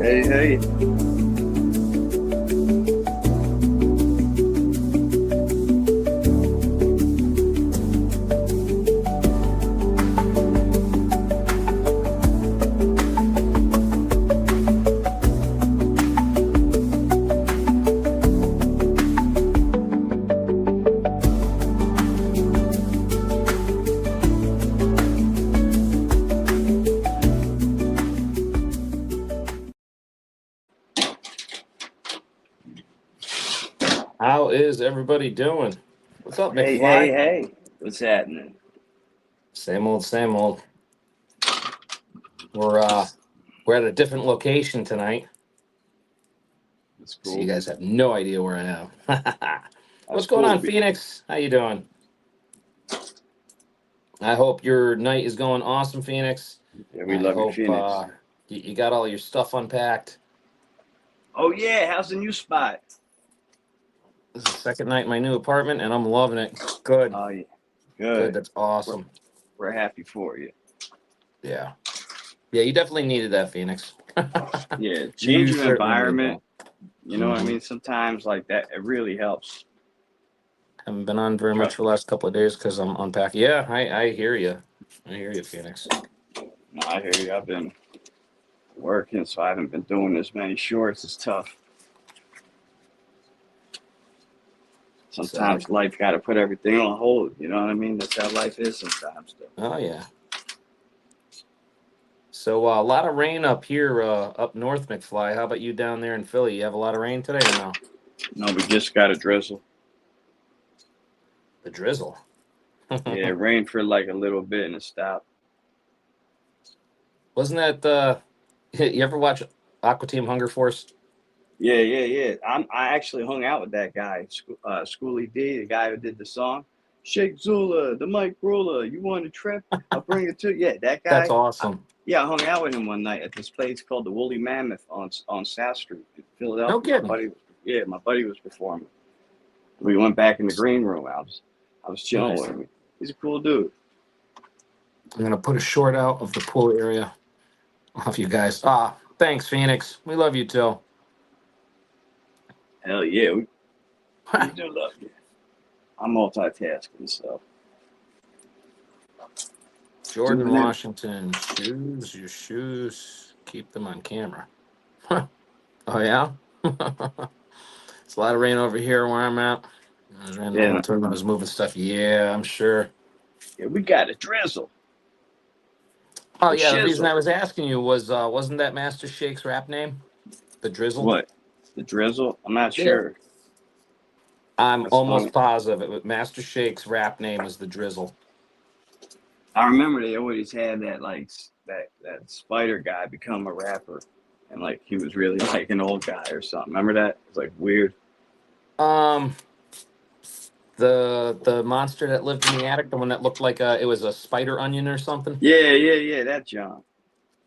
Hey, hey. How is everybody doing? What's up, Hey, hey, McFly? hey. What's happening? Same old, same old. We're uh we're at a different location tonight, That's so you cool. guys have no idea where I am. That's What's going cool to on, be. Phoenix? How you doing? I hope your night is going awesome, Phoenix. Yeah, we I love you, hope Phoenix. you got all your stuff unpacked. Oh, yeah. How's the new spot? This is the second night in my new apartment, and I'm loving it. Good, Oh, yeah. good. Good. That's We're, awesome. we're happy for you. Yeah, yeah. You definitely needed that, Phoenix. Yeah, change You your certainly need environment. that. You know what I Hmm. mean? Sometimes, like that, it really helps. Haven't been on very much Trust for the last couple of days because I'm unpacking. Yeah, I hear you. I hear you, Phoenix. me. No, I hear you. I've been working, so I haven't been doing as many shorts. It's tough. So, Sometimes life got to put everything on hold. You know what I mean? That's how life is sometimes, though. oh yeah. So a lot of rain up here, up north, McFly. How about you down there in Philly? You have a lot of rain today or no? No, we just got a drizzle. The drizzle. Yeah, it rained for like a little bit and it stopped. Wasn't that you ever watch Aqua Team Hunger Force? Yeah, yeah, yeah. I actually hung out with that guy, Schoolie D, the guy who did the song. Sheikh Zula, the Mike Ruler, you want a trip? I'll bring it to you. Yeah, that That's guy. awesome. Yeah, I hung out with him one night at this place called the Woolly Mammoth on South Street in No Philadelphia. kidding. My buddy was performing. We went back in the green room. I was chilling with Nice. him. He's a cool dude. I'm gonna put a short out of the pool area of you guys. Thanks, Phoenix. We love you too. Hell yeah, we do love you. I'm multitasking, so Jordan doing it. Washington, shoes, your shoes, keep them on camera. Oh, yeah? It's a lot of rain over here where I'm at. I was ran the whole Yeah, time I was moving stuff. Yeah, I'm sure. yeah, we got a drizzle Oh, or yeah, the reason shizzle. I was asking you was wasn't that Master Shake's rap name? The Drizzle? What? The drizzle? I'm not Yeah. sure. I'm That's almost funny. positive Master Shake's rap name was the Drizzle. I remember they always had that like that spider guy become a rapper, and like he was really like an old guy or something. Remember that? It's like weird. Um, the monster that lived in the attic, the one that looked like it was a spider onion or something. Yeah, yeah, yeah. That John.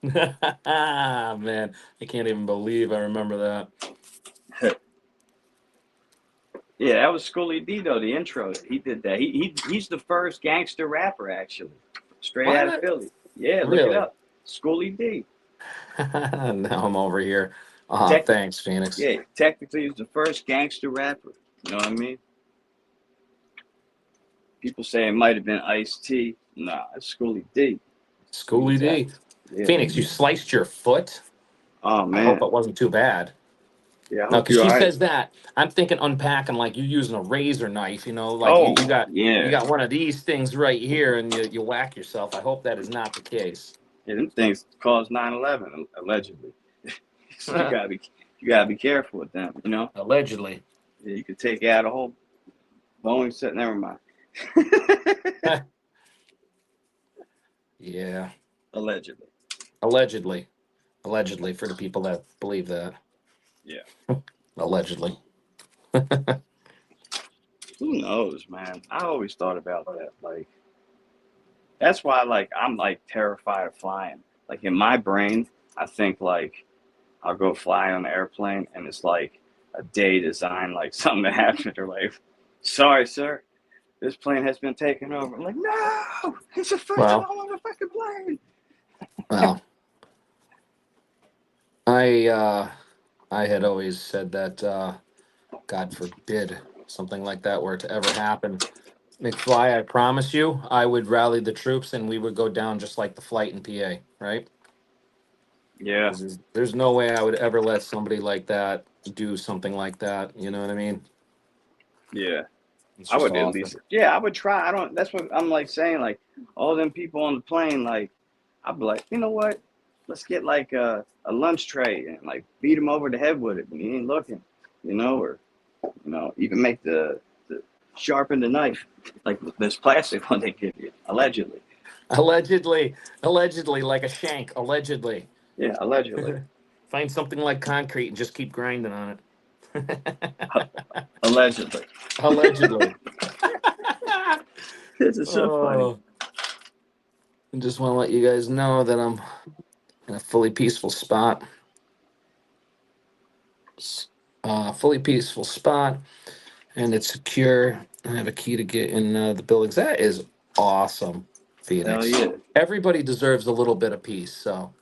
Man, I can't even believe I remember that. Yeah, that was Schoolie D though. The intro, he did that. He's the first gangster rapper actually, straight out of What? Philly. Yeah, look it Really? up. Schoolie D. Now I'm over here. Tech, Thanks, Phoenix. yeah, technically he's the first gangster rapper. You know what I mean? People say it might have been Ice T. Nah, it's Schoolie D. He Schooly was that. D. Yeah. Phoenix, you sliced your foot? Oh I hope man. it wasn't too bad. Yeah, I No, hope because you're she all right. says that. I'm thinking unpacking like you're using a razor knife, like Oh, you yeah. got one of these things right here and you whack yourself. I hope that is not the case. Yeah, them things caused 9/11 allegedly. So you gotta be careful with them. You know, Allegedly. yeah, you could take out a whole Boeing set. Never mind. Yeah. Allegedly. Allegedly. Allegedly for the people that believe that. Yeah. Allegedly. Who knows, man? I always thought about that. Like, that's why, like, I'm like terrified of flying. Like in my brain, I think like I'll go fly on an airplane, and it's like a day design, like something that happened. Or like, sorry, sir, this plane has been taken over. I'm like, no, it's the first time Well, I'm on a fucking plane. well, I had always said that God forbid something like that were to ever happen. McFly, I promise you, I would rally the troops and we would go down just like the flight in PA, right? Yeah, There's no way I would ever let somebody like that do something like that. You know what I mean? yeah. It's I just would at awful. least, yeah, I would try. I don't. That's what I'm like saying. Like all them people on the plane, like I'd be like, you know what? Let's get like a lunch tray and like beat him over the head with it when he ain't looking, or even make the sharpen the knife like this plastic one they give you allegedly. Allegedly, allegedly, like a shank, allegedly. Yeah, allegedly, Find something like concrete and just keep grinding on it. allegedly. Allegedly. This is so funny. Oh, I just want to let you guys know that I'm in a fully peaceful spot. Fully peaceful spot, and it's secure. I have a key to get in the buildings. That is awesome, Hell Phoenix. yeah. Everybody deserves a little bit of peace. So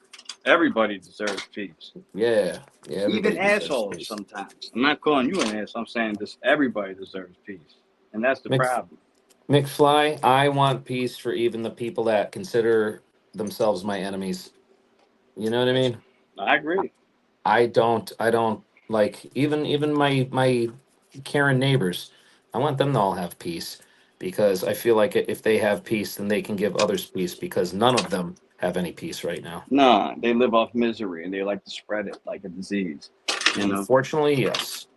Everybody deserves peace. yeah, yeah, Even everybody deserves assholes peace. sometimes. I'm not calling you an asshole. I'm saying just everybody deserves peace. And that's the Mc, problem. McFly, I want peace for even the people that consider themselves my enemies. You know what I mean? I agree. I don't like even my Karen neighbors. I want them to all have peace because I feel like if they have peace, then they can give others peace because none of them have any peace right now. Nah, they live off misery and they like to spread it like a disease. You know? Unfortunately, yes.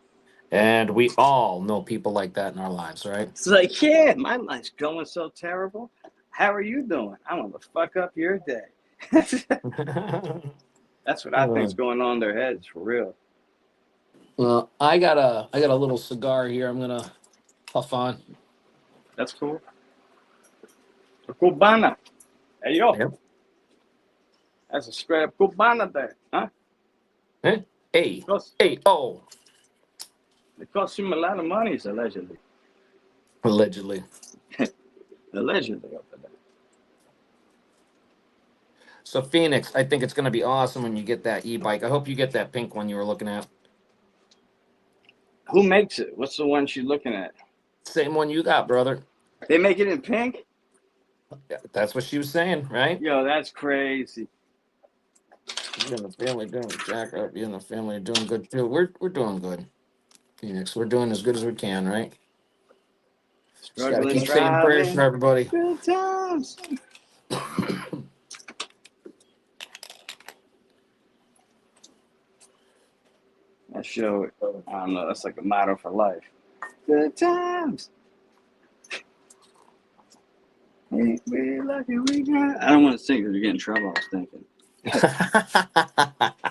And we all know people like that in our lives, right? It's like, yeah, my life's going so terrible. How are you doing? I want to fuck up your day. That's what I think's going on in their heads for real. Well, I got a little cigar here. I'm gonna puff on. That's cool. Cubana. Hey yo, Yep. that's a straight up Cubana there, huh? Hey, hey, Cost, hey. Oh, it costs him a lot of money, allegedly. allegedly. Allegedly up there. So Phoenix, I think it's gonna be awesome when you get that e-bike. I hope you get that pink one you were looking at. Who makes it? What's the one she's looking at? Same one you got, brother. They make it in pink? Yeah, that's what she was saying, right? Yo, that's crazy. You and the family doing Jack up. You and the family are doing good too. We're doing good, Phoenix. We're doing as good as we can, right? Just gotta Struggling, keep saying prayers for striving. everybody. Good times. That show, I don't know, that's like a motto for life. Good times. We lucky we got. I don't want to sing because we get in trouble, I was thinking.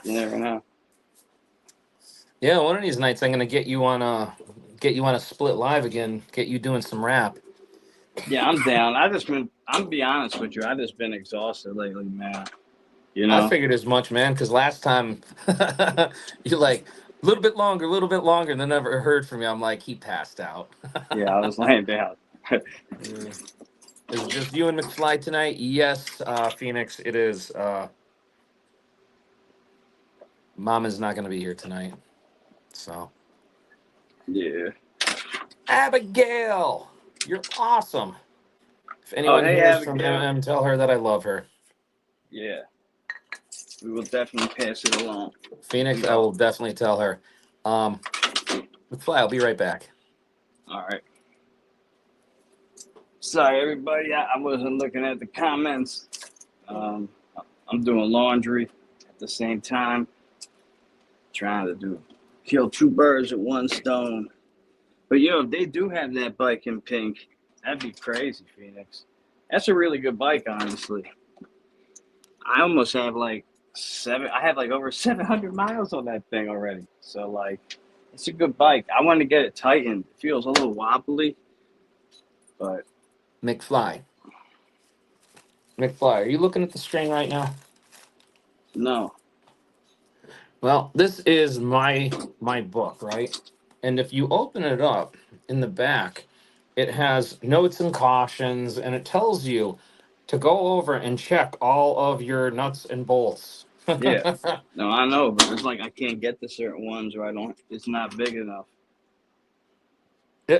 You never know. Yeah, one of these nights I'm gonna get you on a split live again. Get you doing some rap. Yeah, I'm down. I'm be honest with you, I just been exhausted lately, man. You I know? figured as much, man, because last time you're like a little bit longer, and then never heard from you. I'm like, he passed out. Yeah, I was laying down. Mm. Is it just you and McFly tonight? Yes, Phoenix, it is. Mama's not gonna be here tonight, so Yeah. Abigail, you're awesome. If Oh, anyone hey, hears from Abigail. MM, tell her that I love her. Yeah, we will definitely pass it along. Phoenix, I will definitely tell her. McFly, I'll be right back. All right. Sorry, everybody. I wasn't looking at the comments. Um, I'm doing laundry at the same time, trying to kill two birds with one stone. But yo, if they do have that bike in pink, that'd be crazy, Phoenix. That's a really good bike, honestly. I almost have like I have like over 700 miles on that thing already. So like, it's a good bike. I want to get it tightened. It feels a little wobbly, but McFly. McFly, are you looking at the string right now? no. Well, this is my book, right? And if you open it up in the back, it has notes and cautions, and it tells you to go over and check all of your nuts and bolts. Yeah. No, I know, but it's like I can't get to certain ones, or I don't. It's not big enough. Yeah,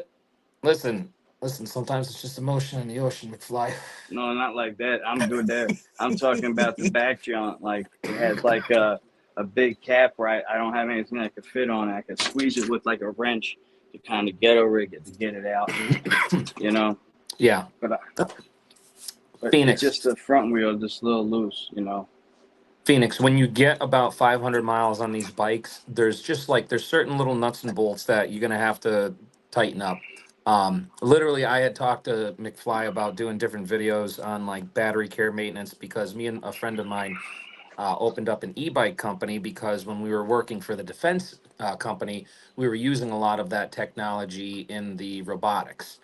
listen, listen. Sometimes it's just emotion in the ocean, McFly. No, not like that. I'm good there. I'm talking about the back jump. Like it has like a big cap where I don't have anything that could fit on it. I could squeeze it with like a wrench to kind of get over it, to get it out. You know, Yeah, but it's just Phoenix. the front wheel just a little loose. You know. Phoenix, when you get about 500 miles on these bikes, there's just like there's certain little nuts and bolts that you're gonna have to tighten up. Literally, I had talked to McFly about doing different videos on like battery care maintenance because me and a friend of mine opened up an e-bike company because when we were working for the defense company, we were using a lot of that technology in the robotics.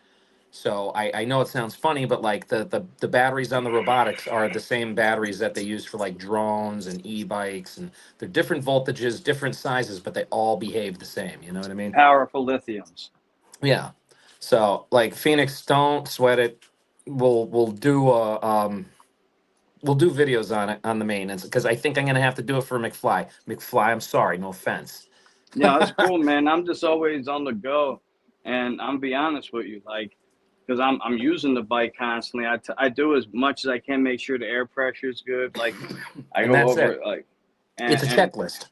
So I know it sounds funny, but like the batteries on the robotics are the same batteries that they use for like drones and e-bikes, and they're different voltages, different sizes, but they all behave the same. You know what I mean? Powerful lithiums. Yeah. So like Phoenix, don't sweat it. We'll do videos on it on the maintenance because I think I'm gonna have to do it for McFly. McFly, I'm sorry, no offense. Yeah, that's cool, man. I'm just always on the go, and I'm be honest with you, like, because I'm using the bike constantly. I do as much as I can, make sure the air pressure is good. Like, I And go that's over it. it, like, It's a and checklist.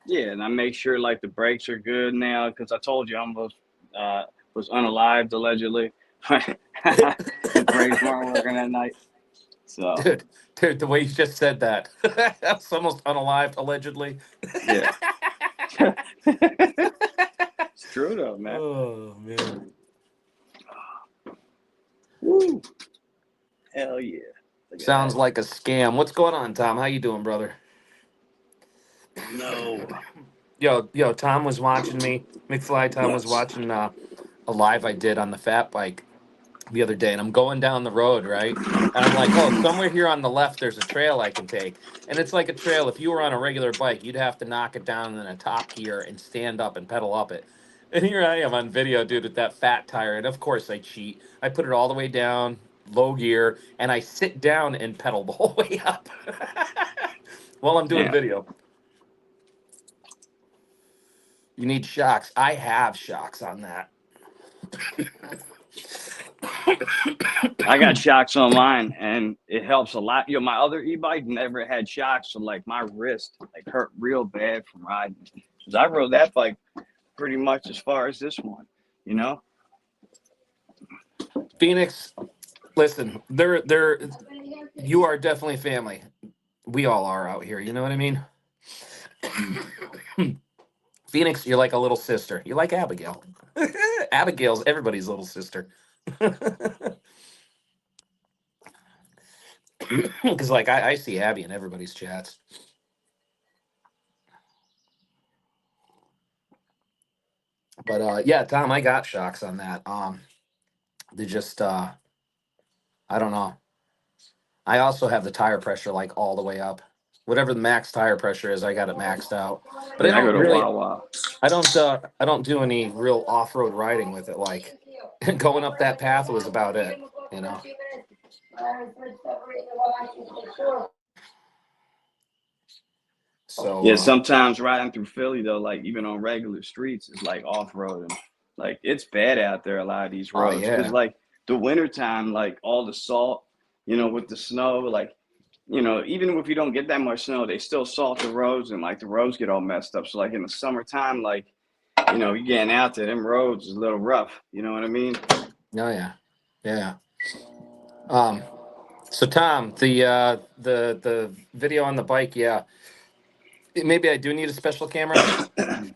yeah, and I make sure like the brakes are good now because I told you I almost was unalived allegedly. The brakes weren't working that night, so Dude, the way you just said that, that's almost unalived, allegedly. yeah. It's true though, man. Oh man, Woo! Hell yeah! Look at sounds that. like a scam. What's going on, Tom? How you doing, brother? No. Yo, Tom was watching me. McFly Tom was Yes. watching a live I did on the fat bike the other day, and I'm going down the road, right? And I'm like, oh, somewhere here on the left, there's a trail I can take. And it's like a trail. If you were on a regular bike, you'd have to knock it down in a top gear and stand up and pedal up it. And here I am on video, dude, with that fat tire. And of course, I cheat. I put it all the way down, low gear, and I sit down and pedal the whole way up while I'm doing Damn. video. You need shocks. I have shocks on that. I got shocks on mine, and it helps a lot. You know, my other e-bike never had shocks, so like my wrist like hurt real bad from riding. Cause I rode that bike pretty much as far as this one. You know. Phoenix, listen, you are definitely family. We all are out here. You know what I mean? Phoenix, you're like a little sister. You're like Abigail. Abigail's everybody's little sister. Because like I see Abby in everybody's chats. But yeah, Tom, I got shocks on that. They just I don't know. I also have the tire pressure like all the way up. Whatever the max tire pressure is, I got it maxed out. But Yeah, I go to Wawa. I don't do any real off-road riding with it. Like going up that path was about it, you know. So Yeah, sometimes riding through Philly though, like even on regular streets, is like off roading. Like it's bad out there. A lot of these oh roads, because yeah. like the wintertime, like all the salt, you know, with the snow, like you know, even if you don't get that much snow, they still salt the roads, and like the roads get all messed up. So like in the summertime, like you know, you getting out there, them roads is a little rough. You know what I mean? Oh yeah. Yeah. Um so Tom, the video on the bike, yeah. Maybe I do need a special camera. The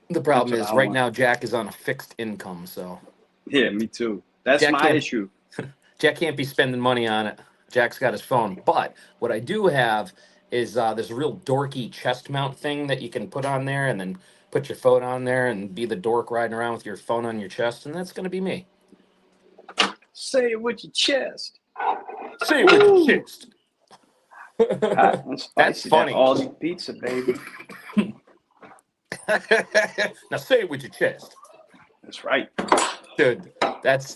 That's problem what is I right want. now Jack is on a fixed income, so Yeah, me too. That's Jack my can't issue. Jack can't be spending money on it. Jack's got his phone. But what I do have is this real dorky chest mount thing that you can put on there and then put your phone on there and be the dork riding around with your phone on your chest, and that's gonna be me. Say it with your chest. Say it with your Woo! chest. Hot and That's spicy. That funny. Aldi pizza, baby. Now say it with your chest. That's right. Dude, that's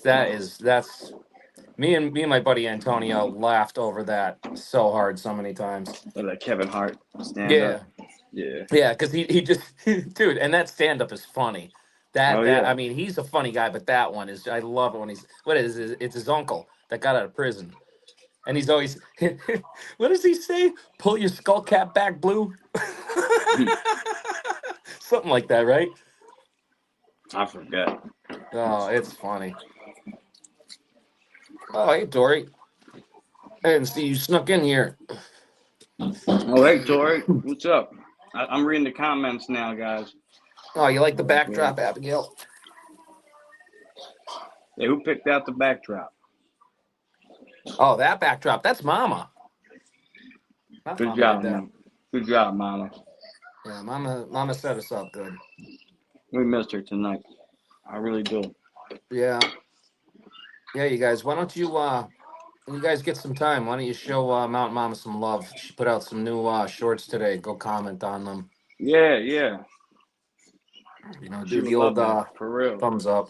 Me and my buddy Antonio laughed over that so hard so many times. Or like Kevin Hart stand up. Yeah, Yeah. yeah, because he just dude, and that stand up is funny. Oh That yeah. I mean, he's a funny guy, but that one is I love it when he's what is it? It's his uncle that got out of prison, and he's always what does he say? Pull your skull cap back, Blue. Something like that, right? I forget. Oh, it's funny. Oh, hey, Tori. I didn't see you snuck in here. Oh hey Tori, what's up? I'm reading the comments now, guys. Oh, you like the Yeah. backdrop, Abigail? Hey, who picked out the backdrop? Oh, that backdrop. That's Mama. That Good Mama did job, that. man. Good job, Mama. Yeah, Mama set us up good. We missed her tonight. I really do. Yeah. Yeah, you guys, why don't you when you guys get some time, why don't you show Mountain Mama some love? She put out some new shorts today. Go comment on them. Yeah, yeah. You know, She do would the old love that for real. thumbs up.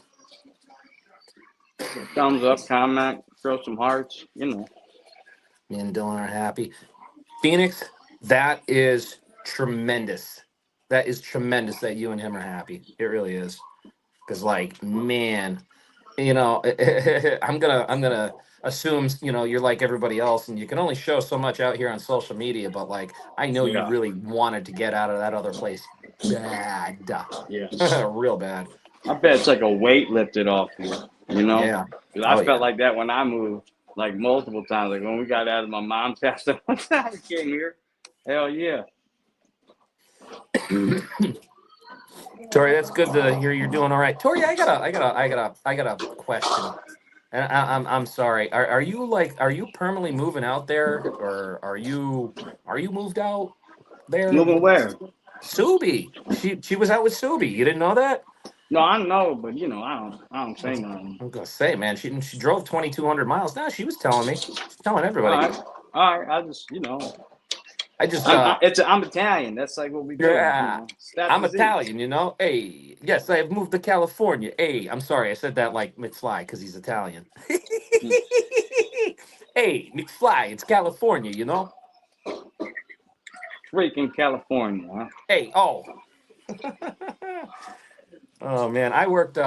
Thumbs up, comment, throw some hearts. You know. Me and Dylan are happy. Phoenix, that is tremendous. That is tremendous that you and him are happy. It really is. Because like, man, you know, I'm gonna assume, you know, you're like everybody else and you can only show so much out here on social media, but like I know you Yeah, really wanted to get out of that other place bad. yeah. Real bad. I bet it's like a weight lifted off you. You know, Yeah. 'cause I Oh felt yeah. like that when I moved, like multiple times. Like when we got out of my mom's house, the one time I came here. Hell yeah. Tori, that's good to hear you're doing all right. Tori, I got a question. And I'm sorry. Are you like are you permanently moving out there or are you moved out there? Moving where? Subi. She was out with Subi. You didn't know that? No, I know, but you know, I don't say I'm nothing. gonna say, man, she drove 2,200 miles. No, she was telling me. She's telling All everybody. right, all right. I just, you know, I just I'm Italian. That's like what we do. You yeah, know, stats I'm disease. Italian, you know. Hey, yes, I have moved to California. Hey, I'm sorry, I said that like McFly because he's Italian. Hey, McFly, it's California, you know. Freaking California, huh? Hey, oh. Oh man, I worked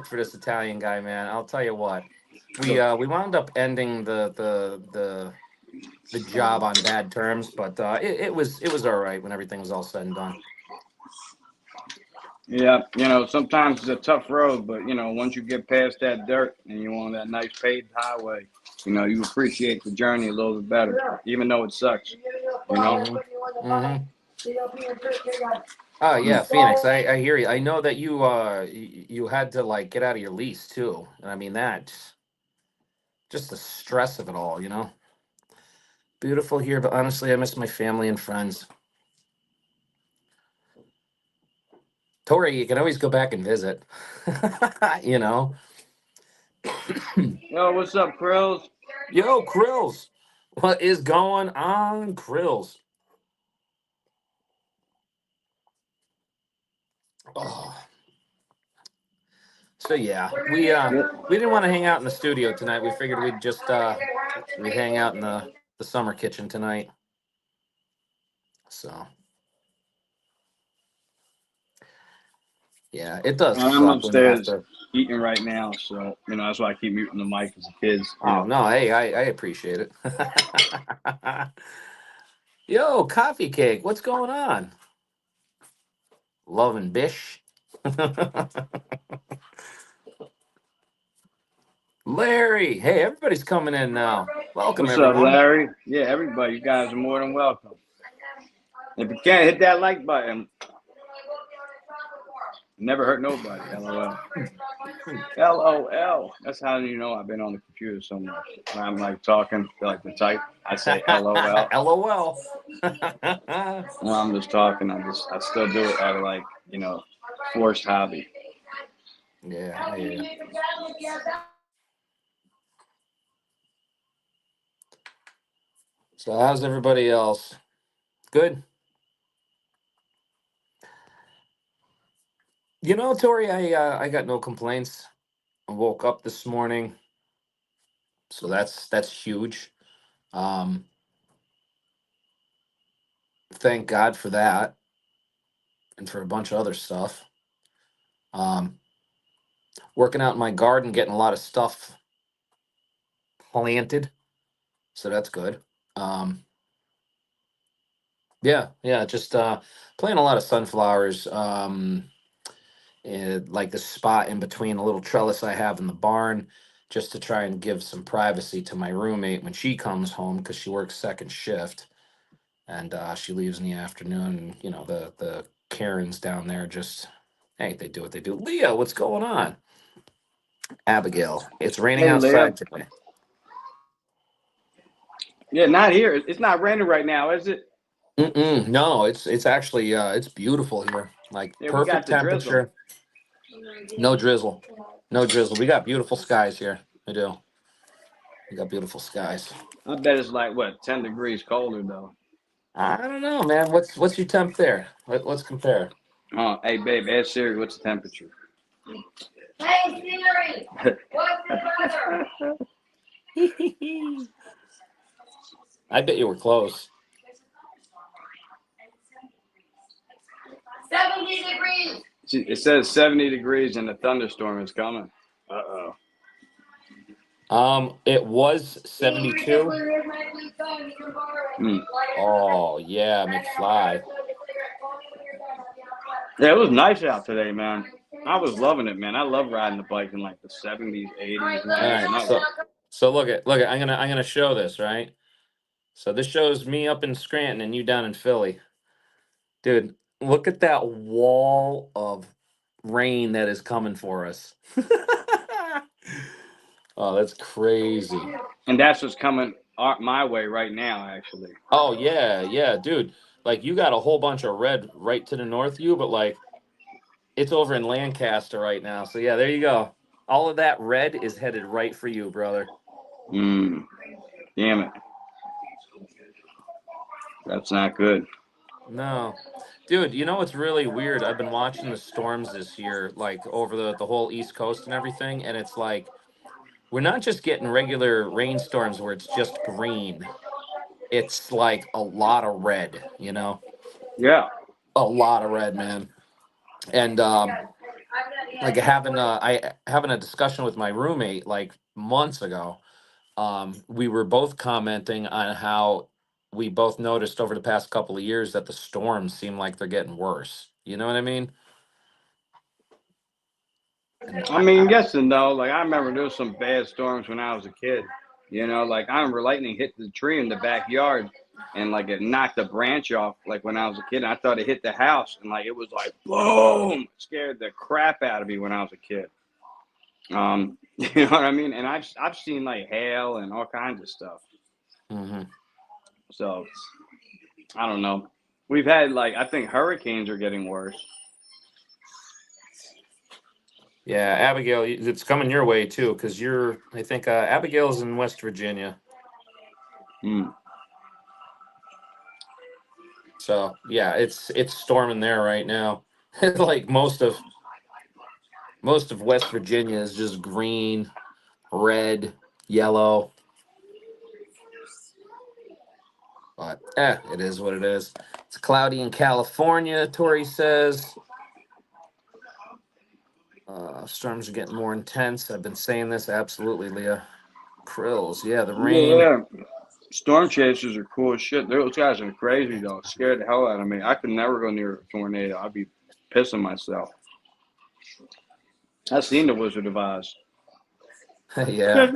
for this Italian guy, man. I'll tell you what. We wound up ending the job on bad terms, but it was all right when everything was all said and done. Yeah, you know, sometimes it's a tough road, but you know, once you get past that dirt and you're on that nice paved highway, you know, you appreciate the journey a little bit better, even though it sucks. You know. Hmm. Hmm. Oh yeah, Phoenix. I hear you. I know that you had to like get out of your lease too, and I mean that just the stress of it all, you know. Beautiful here, but honestly, I miss my family and friends. Tori, you can always go back and visit. You know. Yo, what's up, Krills? Yo, Krills. What is going on, Krills? Oh. So yeah, we didn't want to hang out in the studio tonight. We figured we'd hang out in the summer kitchen tonight. So yeah, it does I'm suck when you have upstairs to. eating right now, so you know that's why I keep muting the mic because the kids, you Oh know. no, hey, I appreciate it. Yo, coffee cake, what's going on? Loving Bish. Larry, hey, everybody's coming in now. Welcome What's up, everyone. Larry? Yeah, everybody, you guys are more than welcome. If you can't hit that like button, never hurt nobody. LOL. LOL. That's how you know I've been on the computer so much. When I'm like talking, feel like the type, I say LOL. LOL. When I'm just talking, I still do it out of like, you know, forced hobby. Yeah, I hear you. So how's everybody else? Good. You know, Tori, I got no complaints. I woke up this morning. So that's huge. Um, thank God for that, and for a bunch of other stuff. Um, working out in my garden, getting a lot of stuff planted, so that's good. Um, yeah, just planting a lot of sunflowers. Like the spot in between a little trellis I have in the barn, just to try and give some privacy to my roommate when she comes home, because she works second shift, and she leaves in the afternoon. And, the Karens down there just, hey, they do what they do. Leah, what's going on? Abigail, it's raining Hey, Leah. outside today. Yeah, not here. It's not raining right now, is it? Mm-mm, no, it's actually it's beautiful here. Like Yeah, we got perfect the drizzle. temperature, no drizzle, no drizzle. We got beautiful skies here. We do. We got beautiful skies. I bet it's like what 10 degrees colder though. I don't know, man. What's your temp there? Let's compare. Oh, hey babe, ask Siri what's the temperature. Hey Siri, what's the weather? I bet you were close. 70 degrees. It says 70 degrees and a thunderstorm is coming. Uh-oh. It was Siri, 72. here's my blue phone. You can borrow it. Mm. Oh yeah, McFly. Yeah, it was nice out today, man. I was loving it, man. I love riding the bike in like the 70s, 80s, All 90s. right, No. so look at. I'm gonna show this, right. So this shows me up in Scranton and you down in Philly, dude. Look at that wall of rain that is coming for us. Oh, that's crazy. And that's what's coming my way right now, actually. Oh yeah, dude. Like you got a whole bunch of red right to the north of you, but like it's over in Lancaster right now. So yeah, there you go. All of that red is headed right for you, brother. Damn it. That's not good. No. Dude, you know what's really weird? I've been watching the storms this year, like over the whole East Coast and everything, and it's like we're not just getting regular rainstorms where it's just green. It's like a lot of red. Yeah. A lot of red, man. And like having a discussion with my roommate like months ago. We were both commenting on how we both noticed over the past couple of years that the storms seem like they're getting worse. You know what I mean? And I mean, yes and no. Like, I remember there was some bad storms when I was a kid. Like, I remember lightning hit the tree in the backyard and, like, it knocked a branch off, like, when I was a kid. And I thought it hit the house and, like, it was like, boom! It scared the crap out of me when I was a kid. You know what I mean? And I've seen, like, hail and all kinds of stuff. hmm So, I don't know. We've had, like, I think hurricanes are getting worse. Yeah, Abigail, it's coming your way too, because I think Abigail's in West Virginia. Hmm. So yeah, it's storming there right now. Like most of West Virginia is just green, red, yellow. But it is what it is. It's cloudy in California, Tori says. Storms are getting more intense. I've been saying this. Absolutely, Leah. Krills. Yeah, the rain. Yeah. Storm chasers are cool as shit. Those guys are crazy though. Scared the hell out of me. I could never go near a tornado. I'd be pissing myself. I've seen the Wizard of Oz. Yeah.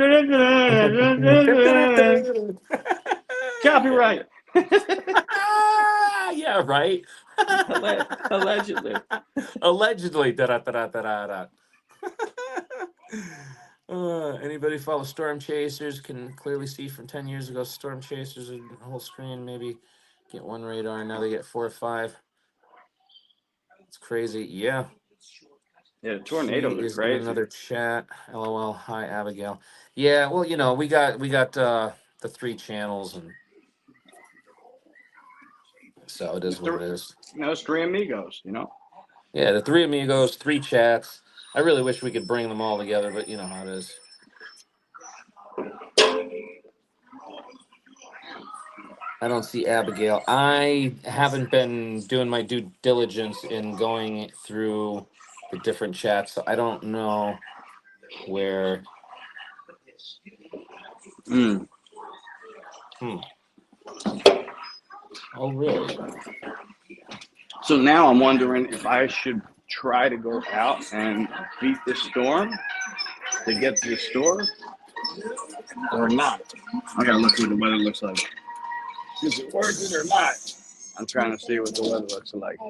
Copyright. Yeah, right. Allegedly. Allegedly. Da-da-da-da-da-da. Anybody follow Storm Chasers can clearly see from 10 years ago. Storm Chasers are whole screen, maybe get one radar. Now they get 4 or 5. It's crazy. Yeah. Yeah, She tornadoes are is in crazy. another chat. LOL. Hi, Abigail. Yeah, well, we got the 3 channels, and so it is what it is. It's three amigos, Yeah, the 3 amigos, 3 chats. I really wish we could bring them all together, but you know how it is. I don't see Abigail. I haven't been doing my due diligence in going through the different chats, so I don't know where. Mm. Hmm. Oh, really? So now I'm wondering if I should try to go out and beat the storm to get to the store or not. I gotta look what the weather looks like. Is it worth it or not? I'm trying to see what the weather looks like.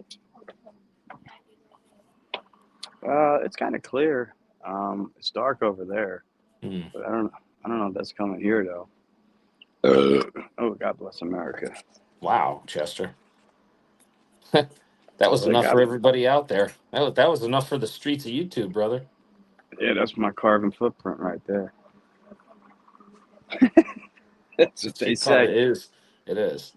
It's kind of clear. It's dark over there, Hmm. but I don't know if that's coming here though. Oh, God bless America. Wow, Chester. That was Like, enough for everybody out there. That was enough for the streets of YouTube, brother. yeah, that's my carbon footprint right there. That's what they say. It is. It is.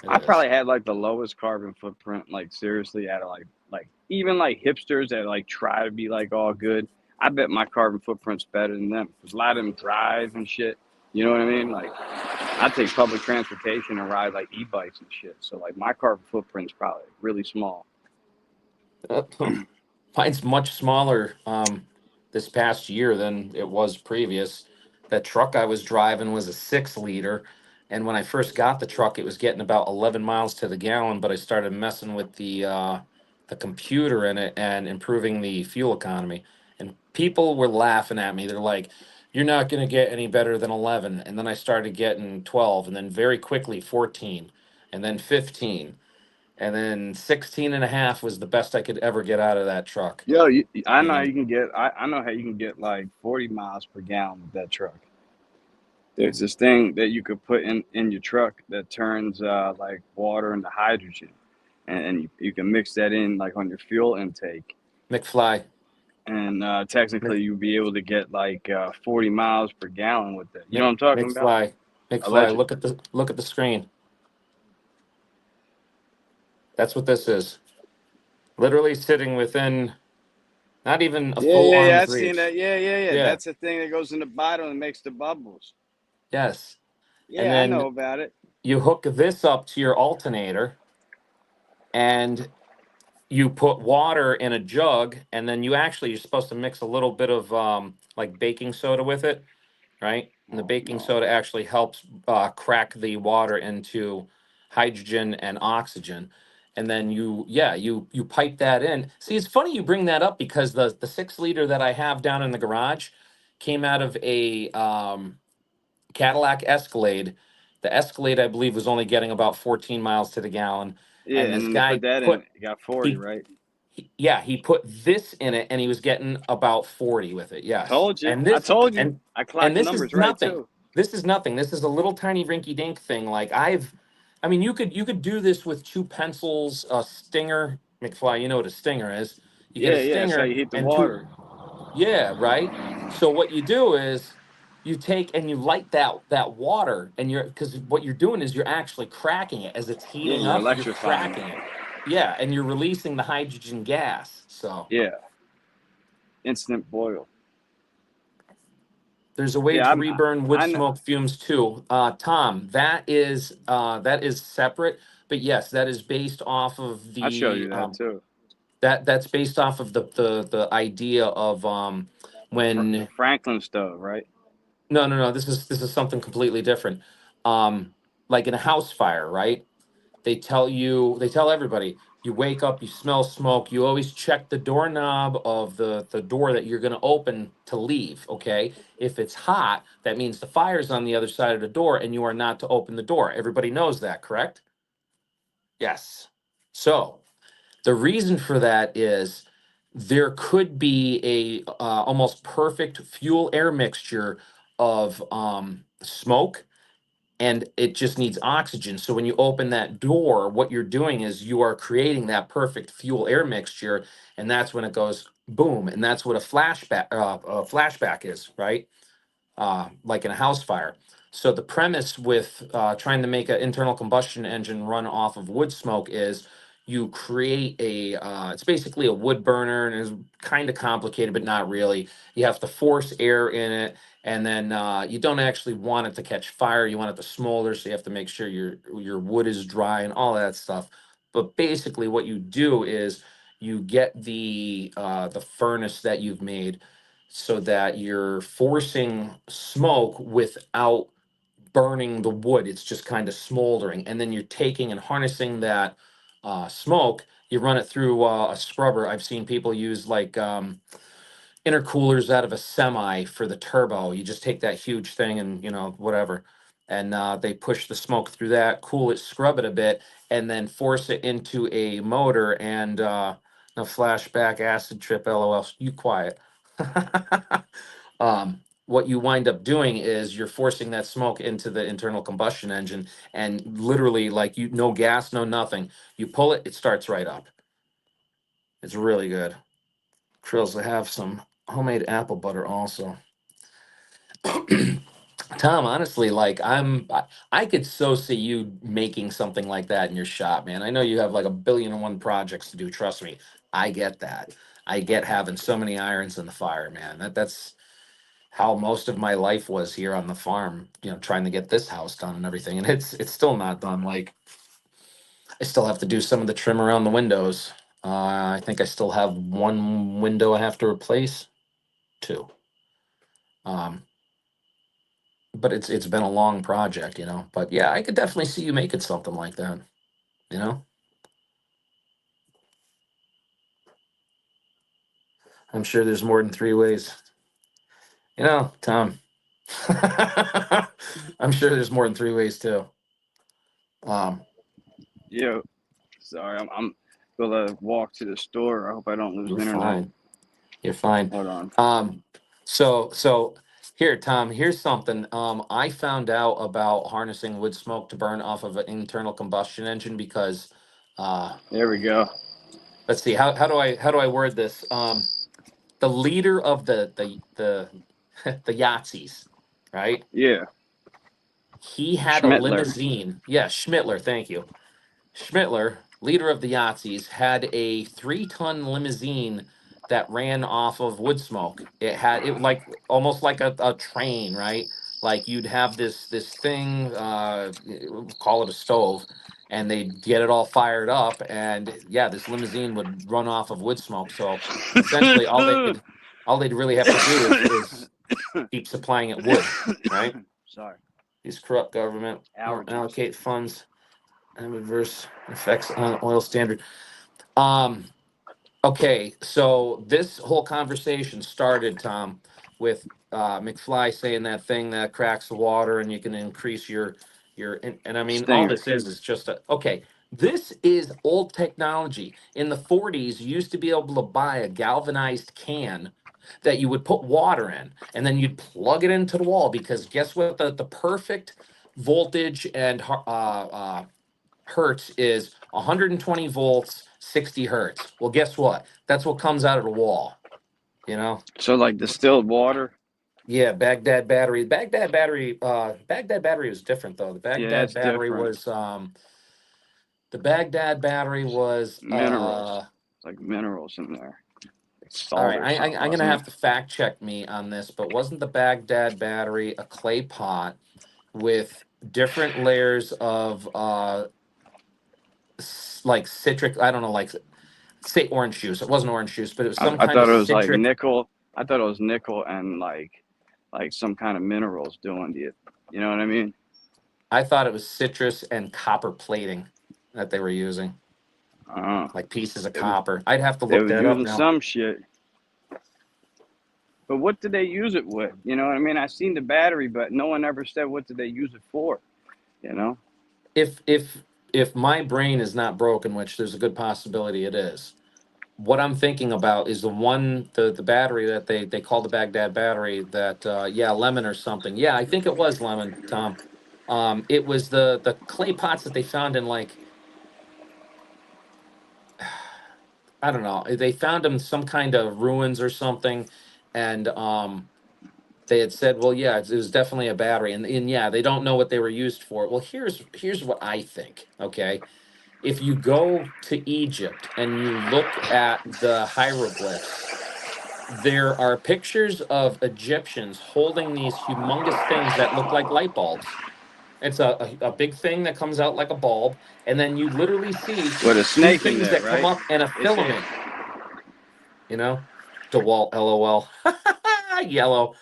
It I is. probably had like the lowest carbon footprint, like seriously, out of like even like hipsters that like try to be like all good. I bet my carbon footprint's better than them because a lot of them drive and shit. You know what I mean? Like I take public transportation and ride like e-bikes and shit. So like my carbon footprint's probably really small. Mine's much smaller this past year than it was previous. That truck I was driving was a 6 liter. And when I first got the truck, it was getting about 11 miles to the gallon. But I started messing with the computer in it and improving the fuel economy. And people were laughing at me. They're like, "You're not going to get any better than 11." And then I started getting 12, and then very quickly 14, and then 15. And then 16 and a half was the best I could ever get out of that truck. Yo, I know how And you can get. I know how you can get like 40 miles per gallon with that truck. There's this thing that you could put in your truck that turns like water into hydrogen, and you can mix that in like on your fuel intake, McFly, and Mc, technically you'd be able to get like 40 miles per gallon with that. You know what I'm talking about? McFly, McFly, Allegedly. look at the screen. That's what this is. Literally sitting within not even a Yeah, full yeah, yeah. arm's I've seen reach. that. Yeah, yeah, yeah. Yeah, That's the thing that goes in the bottle and makes the bubbles. yes. And Yeah, I know then about it. you hook this up to your alternator and you put water in a jug, and then you're supposed to mix a little bit of like baking soda with it, right? And the Oh baking no. soda actually helps crack the water into hydrogen and oxygen. And then you pipe that in. See, it's funny you bring that up because the 6 liter that I have down in the garage came out of a Cadillac Escalade. The Escalade, I believe, was only getting about 14 miles to the gallon. Yeah, And and this then they put guy that in. put You got 40, he right? yeah, he put this in it and he was getting about 40 with it. Yes. Told you. And I this told you. and I and clocked the this is numbers right nothing. too. This is nothing. This is a little tiny rinky dink thing. Like I mean you could do this with two pencils, a stinger, McFly, you know what a stinger is. You get a Yeah, yeah. That's how stinger you heat the and two, water. yeah, right? So what you do is you take and you light that water and you're because what you're doing is you're actually cracking it as it's Yeah, heating you're up, you're electrifying cracking it. it. Yeah, and you're releasing the hydrogen gas. So Yeah, instant boil. there's a way Yeah, to reburn wood I know. smoke fumes too. Tom, that is separate, but yes, that is based off of I showed the you that too. that's based off of the idea of The when Franklin stove, right? no, this is something completely different. Like in a house fire, right? They tell everybody, you wake up, you smell smoke, you always check the doorknob of the door that you're going to open to leave, okay? If it's hot, that means the fire's on the other side of the door and you are not to open the door. Everybody knows that, correct? Yes. So the reason for that is there could be a almost perfect fuel air mixture of smoke, and it just needs oxygen. So when you open that door, what you're doing is you are creating that perfect fuel air mixture, and that's when it goes boom, and that's what a flashback is, right? Like in a house fire. So the premise with trying to make an internal combustion engine run off of wood smoke is you create a it's basically a wood burner, and it's kind of complicated but not really. You have to force air in it, and then you don't actually want it to catch fire, you want it to smolder, so you have to make sure your wood is dry and all that stuff. But basically what you do is you get the furnace that you've made so that you're forcing smoke without burning the wood. It's just kind of smoldering. And then you're taking and harnessing that smoke. You run it through a scrubber. I've seen people use like intercoolers out of a semi for the turbo. You just take that huge thing and, whatever. And they push the smoke through that, cool it, scrub it a bit, and then force it into a motor. And no flashback, acid trip, lol. You quiet. What you wind up doing is you're forcing that smoke into the internal combustion engine, and literally, like, no gas, no nothing. You pull it, it starts right up. It's really good. Krills, I have some homemade apple butter also. Tom, honestly, like I could so see you making something like that in your shop, man. I know you have like 1,000,000,001 projects to do. Trust me, I get that. I get having so many irons in the fire, man. That's how most of my life was here on the farm, trying to get this house done and everything. And it's still not done. Like, I still have to do some of the trim around the windows. I think I still have one window I have to replace, two. Um, but it's been a long project. But yeah, I could definitely see you making something like that. You know, I'm sure there's more than three ways. Tom. I'm sure there's more than three ways too. Um, Yo, sorry, I'm gonna walk to the store. I hope I don't lose you're internet. fine. You're fine. Hold on. So here, Tom, here's something. I found out about harnessing wood smoke to burn off of an internal combustion engine because, There we go. let's see, how do I word this? The leader of the the Yahtzees, right? Yeah, He had a Schmittler. limousine. Yeah, Schmittler, thank you. Schmittler, leader of the Yahtzees, had a 3-ton limousine that ran off of wood smoke. It like almost like a train, right? Like you'd have this thing, call it a stove, and they'd get it all fired up, and yeah, this limousine would run off of wood smoke. So essentially, all they'd really have to do is keep supplying it wood, right? Sorry. These corrupt government won't Allergies. allocate funds and adverse effects on oil standard. Um, okay, so this whole conversation started, Tom, with McFly saying that thing that cracks the water and you can increase and I mean all Stinger. this is just okay. This is old technology. In the 40s, you used to be able to buy a galvanized can that you would put water in, and then you'd plug it into the wall because guess what? The perfect voltage and hertz is 120 volts, 60 hertz. Well, guess what? That's what comes out of the wall. You know? So like distilled water. Yeah, Baghdad battery was different though. Yeah, it's different. The Baghdad battery was Minerals. It's like minerals in there. Like all salt right. or something, I'm gonna wasn't it? have to fact check me on this, but wasn't the Baghdad battery a clay pot with different layers of like citric, I don't know, like say orange juice. It wasn't orange juice, but it was some I kind of thought it was like citric. nickel. I thought it was nickel and like some kind of minerals doing it. You know what I mean? I thought it was citrus and copper plating that they were using, Uh, like pieces of they was copper. I'd have to they look was that up using now. some shit. But what did they use it with? You know what I mean? I seen the battery, but no one ever said what did they use it for. You know? If my brain is not broken, which there's a good possibility it is, what I'm thinking about is the battery that they call the Baghdad battery that yeah, lemon or something. Yeah, I think it was lemon, Tom. It was the clay pots that they found in like I don't know. They found them in some kind of ruins or something, and they had said, well, yeah, it was definitely a battery, and yeah, they don't know what they were used for. Well, here's what I think. Okay, if you go to Egypt and you look at the hieroglyphs, there are pictures of Egyptians holding these humongous things that look like light bulbs. It's a big thing that comes out like a bulb, and then you literally see With a these snake in things there, that come right? up and a They say, filament, you know? DeWalt, LOL. Yellow.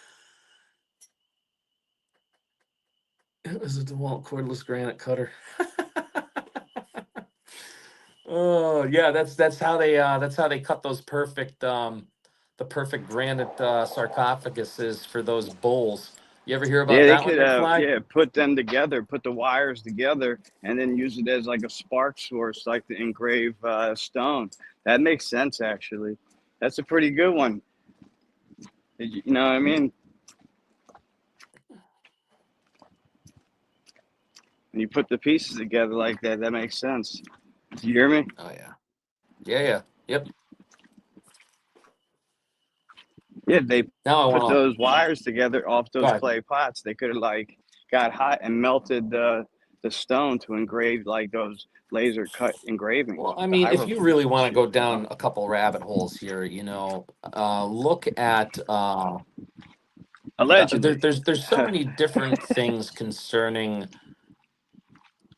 It was a DeWalt cordless granite cutter. Oh yeah, that's how they cut those perfect the perfect granite sarcophaguses for those bowls. You ever hear yeah, about they that one, could, McFly? yeah, put them together, put the wires together, and then use it as like a spark source, like to engrave stone. That makes sense, actually. That's a pretty good one. You know what I mean? When you put the pieces together like that, that makes sense. Do you hear me? Oh yeah. Yeah. Yep. Yeah, they Now I put want to those wires together off go those ahead. clay pots. They could have like got hot and melted the stone to engrave like those laser cut engravings Well, I with the mean, if you hieroglyphs really and want to shit. go down a couple rabbit holes here, look at Allegedly. there's so many different things concerning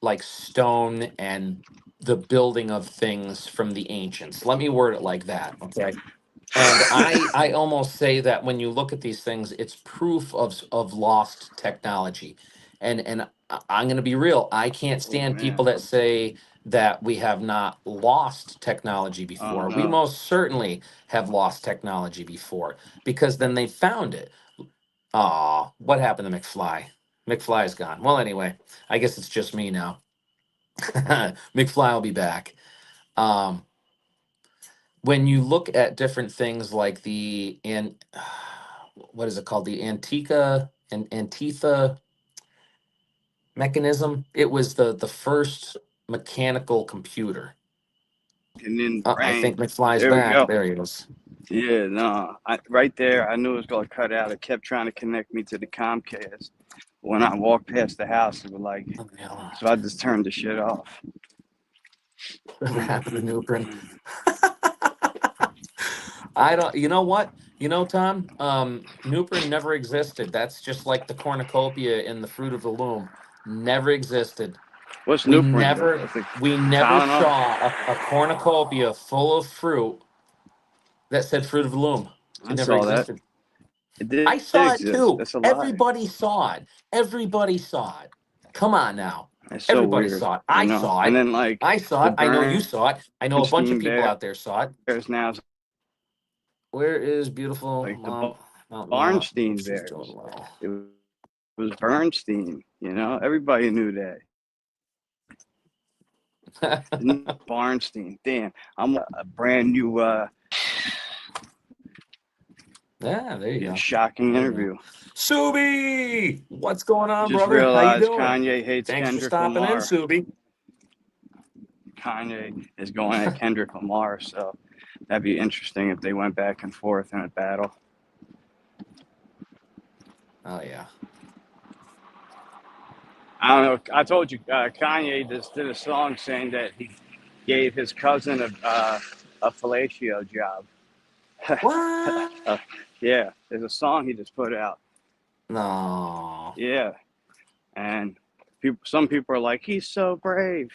like stone and the building of things from the ancients. Let me word it like that, okay? And I almost say that when you look at these things, it's proof of lost technology. And I'm going to be real. I can't Oh stand people man, that say that we have not lost technology I don't before. We know. most certainly have lost technology before because then they found it. Aw, what happened to McFly? McFly's gone. Well, anyway, I guess it's just me now. McFly will be back. Um, when you look at different things like the and what is it called, the Antica and Antitha mechanism, it was the first mechanical computer. And then I brain. think McFly's There we back. go. There he is. Yeah, no, right there. I knew it was gonna cut out. It kept trying to connect me to the Comcast. When I walked past the house, it was like, What the hell so I just turned the shit off. whatever happened to Newbern? I don't. You know what? Tom. Newbern never existed. That's just like the cornucopia in the Fruit of the Loom. Never existed. What's We Newprint? never That's a we never Tylenol. saw a cornucopia full of fruit that said Fruit of the Loom. I It never saw that. existed. It did I saw it exist. too. That's a lie. Everybody saw it. Everybody saw it. Come on now. It's so Everybody weird, saw it. you I know. saw And it. then like I saw the it. I know you saw it. I know a bunch of Bernstein people out there saw it. Bears now, Where is beautiful like the Mountain Mama? Barnstein She's doing Bears. well. It was Bernstein, you know. Everybody knew that. Barnstein. Damn, I'm a brand new, Yeah, there you go. shocking There you go. interview. Subi, what's going on, Just brother? How you realized doing? Kanye hates Thanks for Kendrick stopping in, Lamar. Subi. Kanye is going at Kendrick Lamar, so that'd be interesting if they went back and forth in a battle. Oh yeah. I don't know. I told you, Kanye just did a song saying that he gave his cousin a fellatio job. What? Yeah, there's a song he just put out. No. Yeah, and some people are like, he's so brave.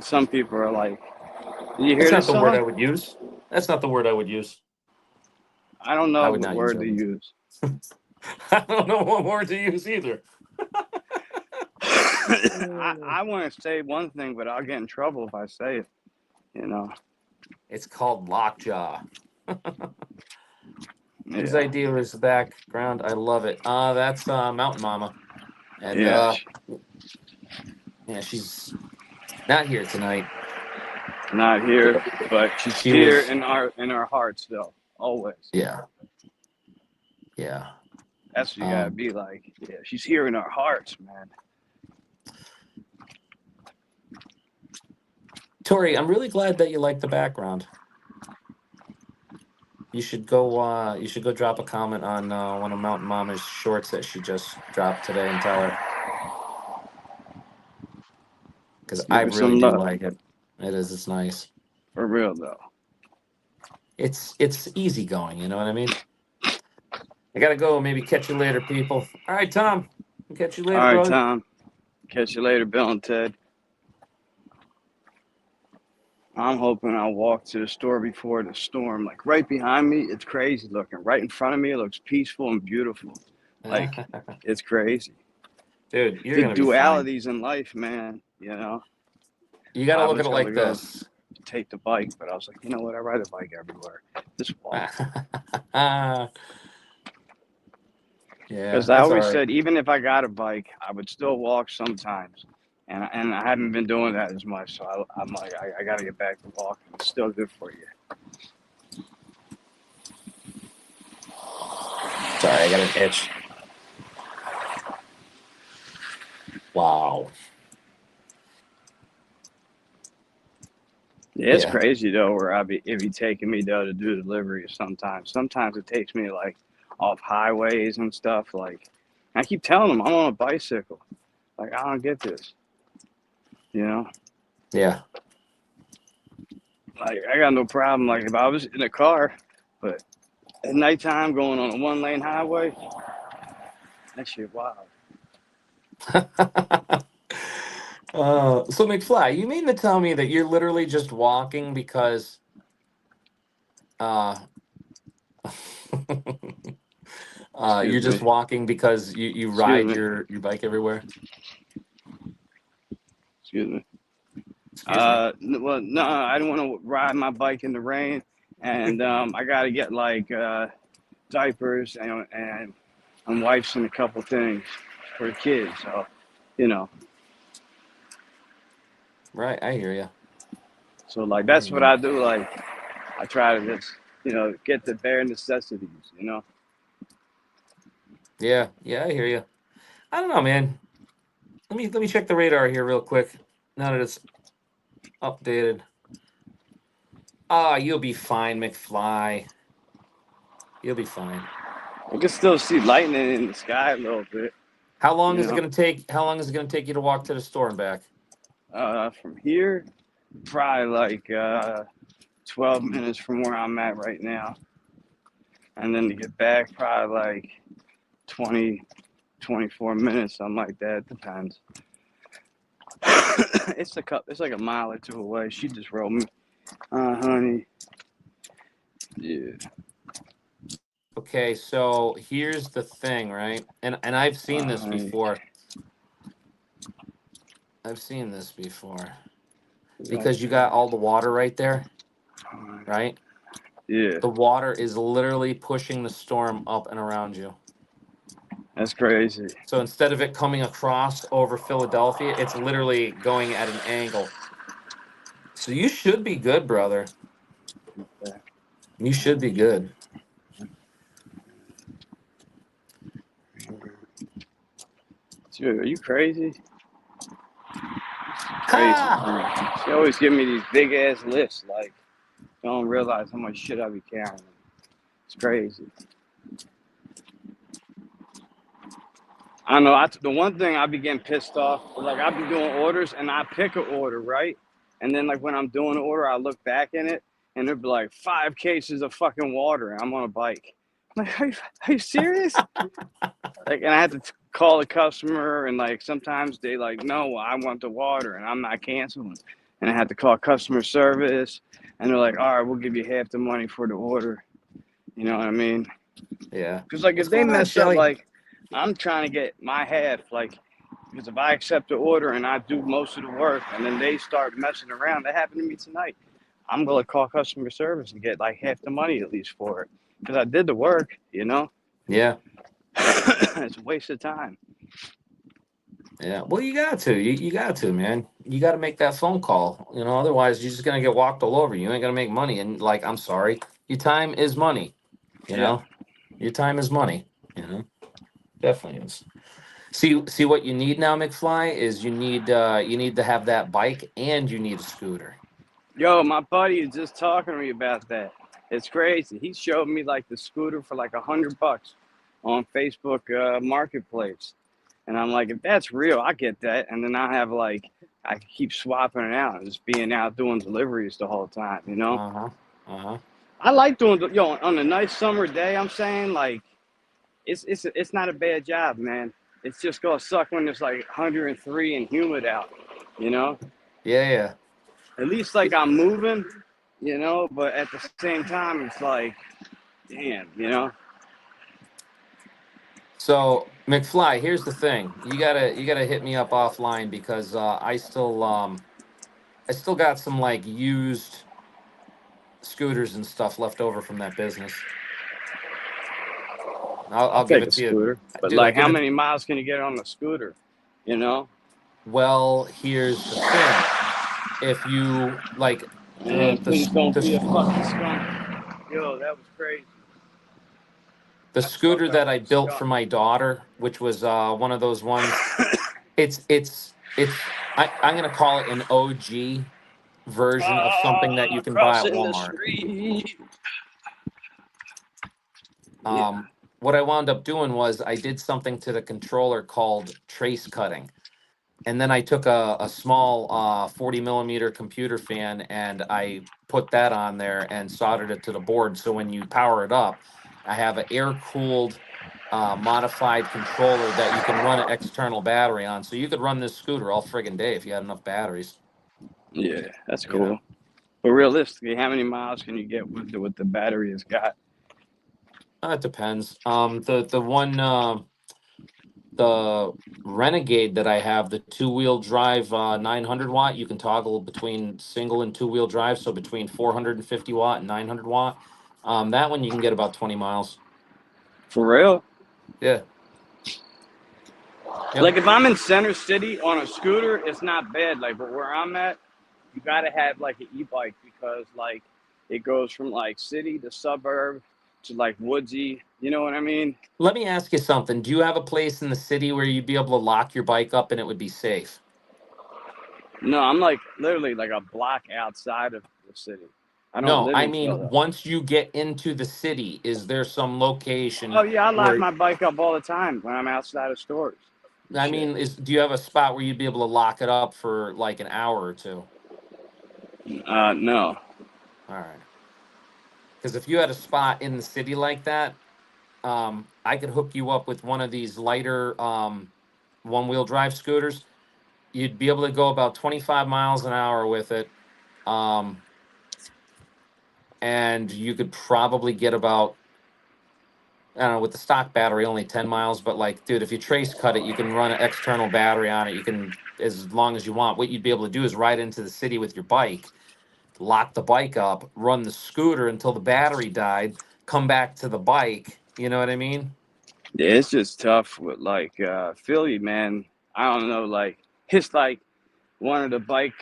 Some people are like, did you That's hear not this the word I song? would use. That's not the word I would use. I don't I know would what not use word that. to use. I don't know what word to use either. I want to say one thing, but I'll get in trouble if I say it. You know. It's called lockjaw. His Yeah. idea was the background. I love it. That's Mountain Mama. And Yeah. yeah, she's not here tonight. Not here, but she's She here was in our hearts, though. Always. yeah. Yeah. That's what you gotta be like. Yeah, she's here in our hearts, man. Tori, I'm really glad that you like the background. You should go drop a comment on one of Mountain Mama's shorts that she just dropped today and tell her. because I Give it really some do love. like it. It is. It's nice. For real though. It's easy going. You know what I mean? I gotta go. Maybe catch you later, people. All right, Tom. I'll catch you All later, right, brother. Tom. Catch you later, Bill and Ted. I'm hoping I'll walk to the store before the storm. Like right behind me, it's crazy looking. Right in front of me, it looks peaceful and beautiful. Like it's crazy. Dude, you're The gonna be fine. dualities in life, man. You know, You gotta I look was at it gonna like go this. take the bike, but I was like, you know what? I ride a bike everywhere. Just walk. Yeah, Because I that's all always right. said, even if I got a bike, I would still walk sometimes. And I haven't been doing that as much. So I'm like, I got to get back to walking. It's still good for you. Sorry, I got an itch. Wow. Yeah, it's Yeah. crazy though, where it be taking me though to do deliveries sometimes. Sometimes it takes me like off highways and stuff. Like, I keep telling them I'm on a bicycle. Like, I don't get this. You know? Yeah. Like, I got no problem. Like, if I was in a car, but at nighttime going on a 1-lane highway, that shit wild. So McFly, you mean to tell me that you're literally just walking because uh you're Excuse just me. walking because you Excuse ride me. your bike everywhere? Excuse me. Excuse me. Well, no, I don't want to ride my bike in the rain, and I got to get like diapers and wipes and a couple things for the kids. So, you know, Right, I hear you. so like I that's hear what you. I do. Like I try to just get the bare necessities. You know. Yeah, I hear you. I don't know, man. Let me check the radar here real quick. Now that it's updated. Ah, you'll be fine, McFly. You'll be fine. I can still see lightning in the sky a little bit. How long You is it know, gonna take? How long is it gonna take you to walk to the store and back? from here, probably like 12 minutes from where I'm at right now, and then to get back, probably like 20, 24 minutes, something like that. Depends. It's like a mile or two away. She just wrote me, honey. Yeah. Okay, so here's the thing, right? And I've seen this Honey. before. I've seen this before. Like, Because you got all the water right there, right? yeah, The water is literally pushing the storm up and around you. that's crazy. So instead of it coming across over Philadelphia, it's literally going at an angle. So you should be good, brother. You should be good. Dude, are you crazy? Crazy. Ha! Man. She always give me these big ass lifts. Like, don't realize how much shit I be carrying. It's crazy. I know. The one thing I be getting pissed off, like I be doing orders and I pick an order, right? And then like when I'm doing the order, I look back in it and there'd be like 5 cases of fucking water and I'm on a bike. I'm like, are you serious? Like, and I had to call the customer and like sometimes they like, no, I want the water and I'm not canceling. And I had to call customer service and they're like, all right, we'll give you half the money for the order. You know what I mean? Yeah. Because like if What's they going on, mess up, Shelly? like I'm trying to get my half, like because if I accept the order and I do most of the work and then they start messing around, that happened to me tonight. I'm gonna call customer service and get like half the money at least for it because I did the work. You know, Yeah. it's a waste of time. Yeah. Well, you got to. You got to, man. You got to make that phone call. Otherwise you're just gonna get walked all over. You ain't gonna make money. And like, I'm sorry, your time is money. You Yeah, know, your time is money. Definitely is. See what you need now, McFly, is you need to have that bike and you need a scooter. yo, my buddy is just talking to me about that. It's crazy. He showed me like the scooter for like $100 on Facebook Marketplace. And I'm like, if that's real, I get that. And then I have like, I keep swapping it out and just being out doing deliveries the whole time, you know? Uh-huh. Uh-huh. I like doing, on a nice summer day, I'm saying, like, it's not a bad job, man. It's just gonna suck when it's like 103 and humid out, you know? Yeah, yeah. At least like I'm moving, you know, but at the same time, it's like, damn, you know? So McFly, here's the thing. You gotta hit me up offline because I still got some like used scooters and stuff left over from that business. I'll I'll give take it a to you, scooter. But dude. I'll like, give how it. many miles can you get on the scooter, you know? Well, here's the thing. If you like Man, please don't be a the fucking skunk. Yo, that was crazy. the I thought scooter that that was I a built for skunk. my daughter, which was one of those ones, I'm gonna call it an OG version of something that you can buy at Crossing the Walmart. street. Yeah. Um, what I wound up doing was I did something to the controller called trace cutting. And then I took a small 40 millimeter computer fan and I put that on there and soldered it to the board. So when you power it up, I have an air cooled modified controller that you can run an external battery on. So you could run this scooter all friggin' day if you had enough batteries, Yeah, that's you know. cool. But realistically, how many miles can you get with the battery it's got? It depends. The Renegade that I have, the two-wheel drive 900 watt, you can toggle between single and two-wheel drive, so between 450 watt and 900 watt. That one you can get about 20 miles. For real? Yeah. Yep. Like if I'm in Center City on a scooter, it's not bad. Like, but where I'm at, you gotta have like an e-bike because like it goes from like city to suburb to like woodsy. You know what I mean? Let me ask you something. Do you have a place in the city where you'd be able to lock your bike up and it would be safe? No, I'm like literally like a block outside of the city. I don't No, live I in mean, Philadelphia. once you get into the city, is there some Oh location yeah, I lock where, my bike up all the time when I'm outside of stores and I shit. mean, do you have a spot where you'd be able to lock it up for like an hour or two? No. All right. Because if you had a spot in the city like that, I could hook you up with one of these lighter one wheel drive scooters. You'd be able to go about 25 miles an hour with it. Um, and you could probably get about, I don't know, with the stock battery, only 10 miles. But like, dude, if you trace cut it, you can run an external battery on it. You can, as long as you want. What you'd be able to do is ride into the city with your bike, lock the bike up, run the scooter until the battery died, come back to the bike. You know what I mean? Yeah, it's just tough with like Philly, man. I don't know, like it's like one of the bike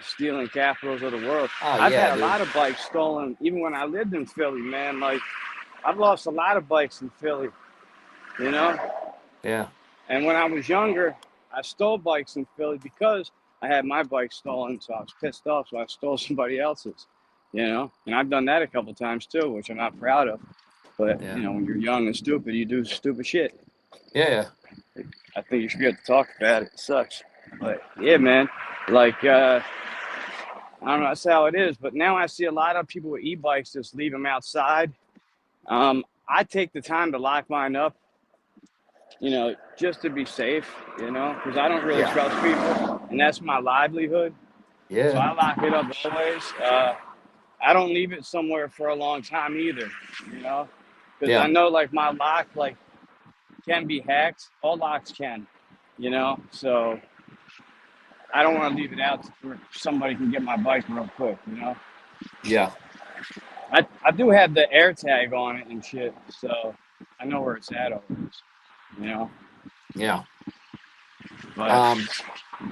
stealing capitals of the world. Oh I've yeah, had a dude. lot of bikes stolen, even when I lived in Philly, man. Like I've lost a lot of bikes in Philly, you know. Yeah. And when I was younger, I stole bikes in Philly because I had my bike stolen, so I was pissed off, so I stole somebody else's, you know. And I've done that a couple times too, which I'm not proud of. But Yeah. you know, when you're young and stupid, you do stupid shit. Yeah. Yeah. I think you should be able to talk about it. It sucks. But yeah, man. Like I don't know, that's how it is. But now I see a lot of people with e-bikes just leave them outside. I take the time to lock mine up, you know, just to be safe, you know, because I don't really Yeah. trust people, and that's my livelihood. So Yeah. I lock it up always. I don't leave it somewhere for a long time either, you know, because I Yeah. know like my lock like can be hacked. All locks can, you know. So I don't want to leave it out for somebody can get my bike real quick, you know. Yeah. I do have the air tag on it and shit, so I know where it's at always, you know. Yeah. But Um,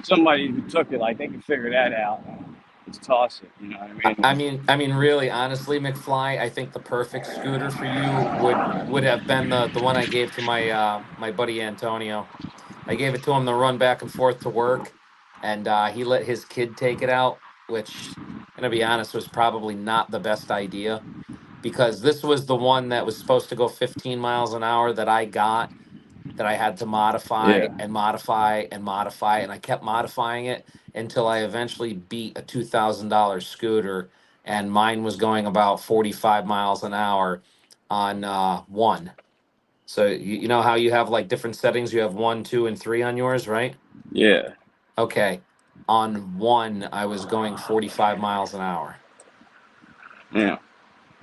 somebody who took it, like they can figure that out and just toss it, you know what I mean? really, honestly, McFly, I think the perfect scooter for you would have been the one I gave to my buddy Antonio. I gave it to him to run back and forth to work, and he let his kid take it out, which, gonna be honest, was probably not the best idea because this was the one that was supposed to go 15 miles an hour that I got. that I had to modify Yeah. and modify and modify, and I kept modifying it until I eventually beat a $2,000 scooter, and mine was going about 45 miles an hour on one. So you know how you have like different settings? You have 1, 2, and 3 on yours, right? Yeah. Okay. On one, I was going 45 miles an hour. Yeah.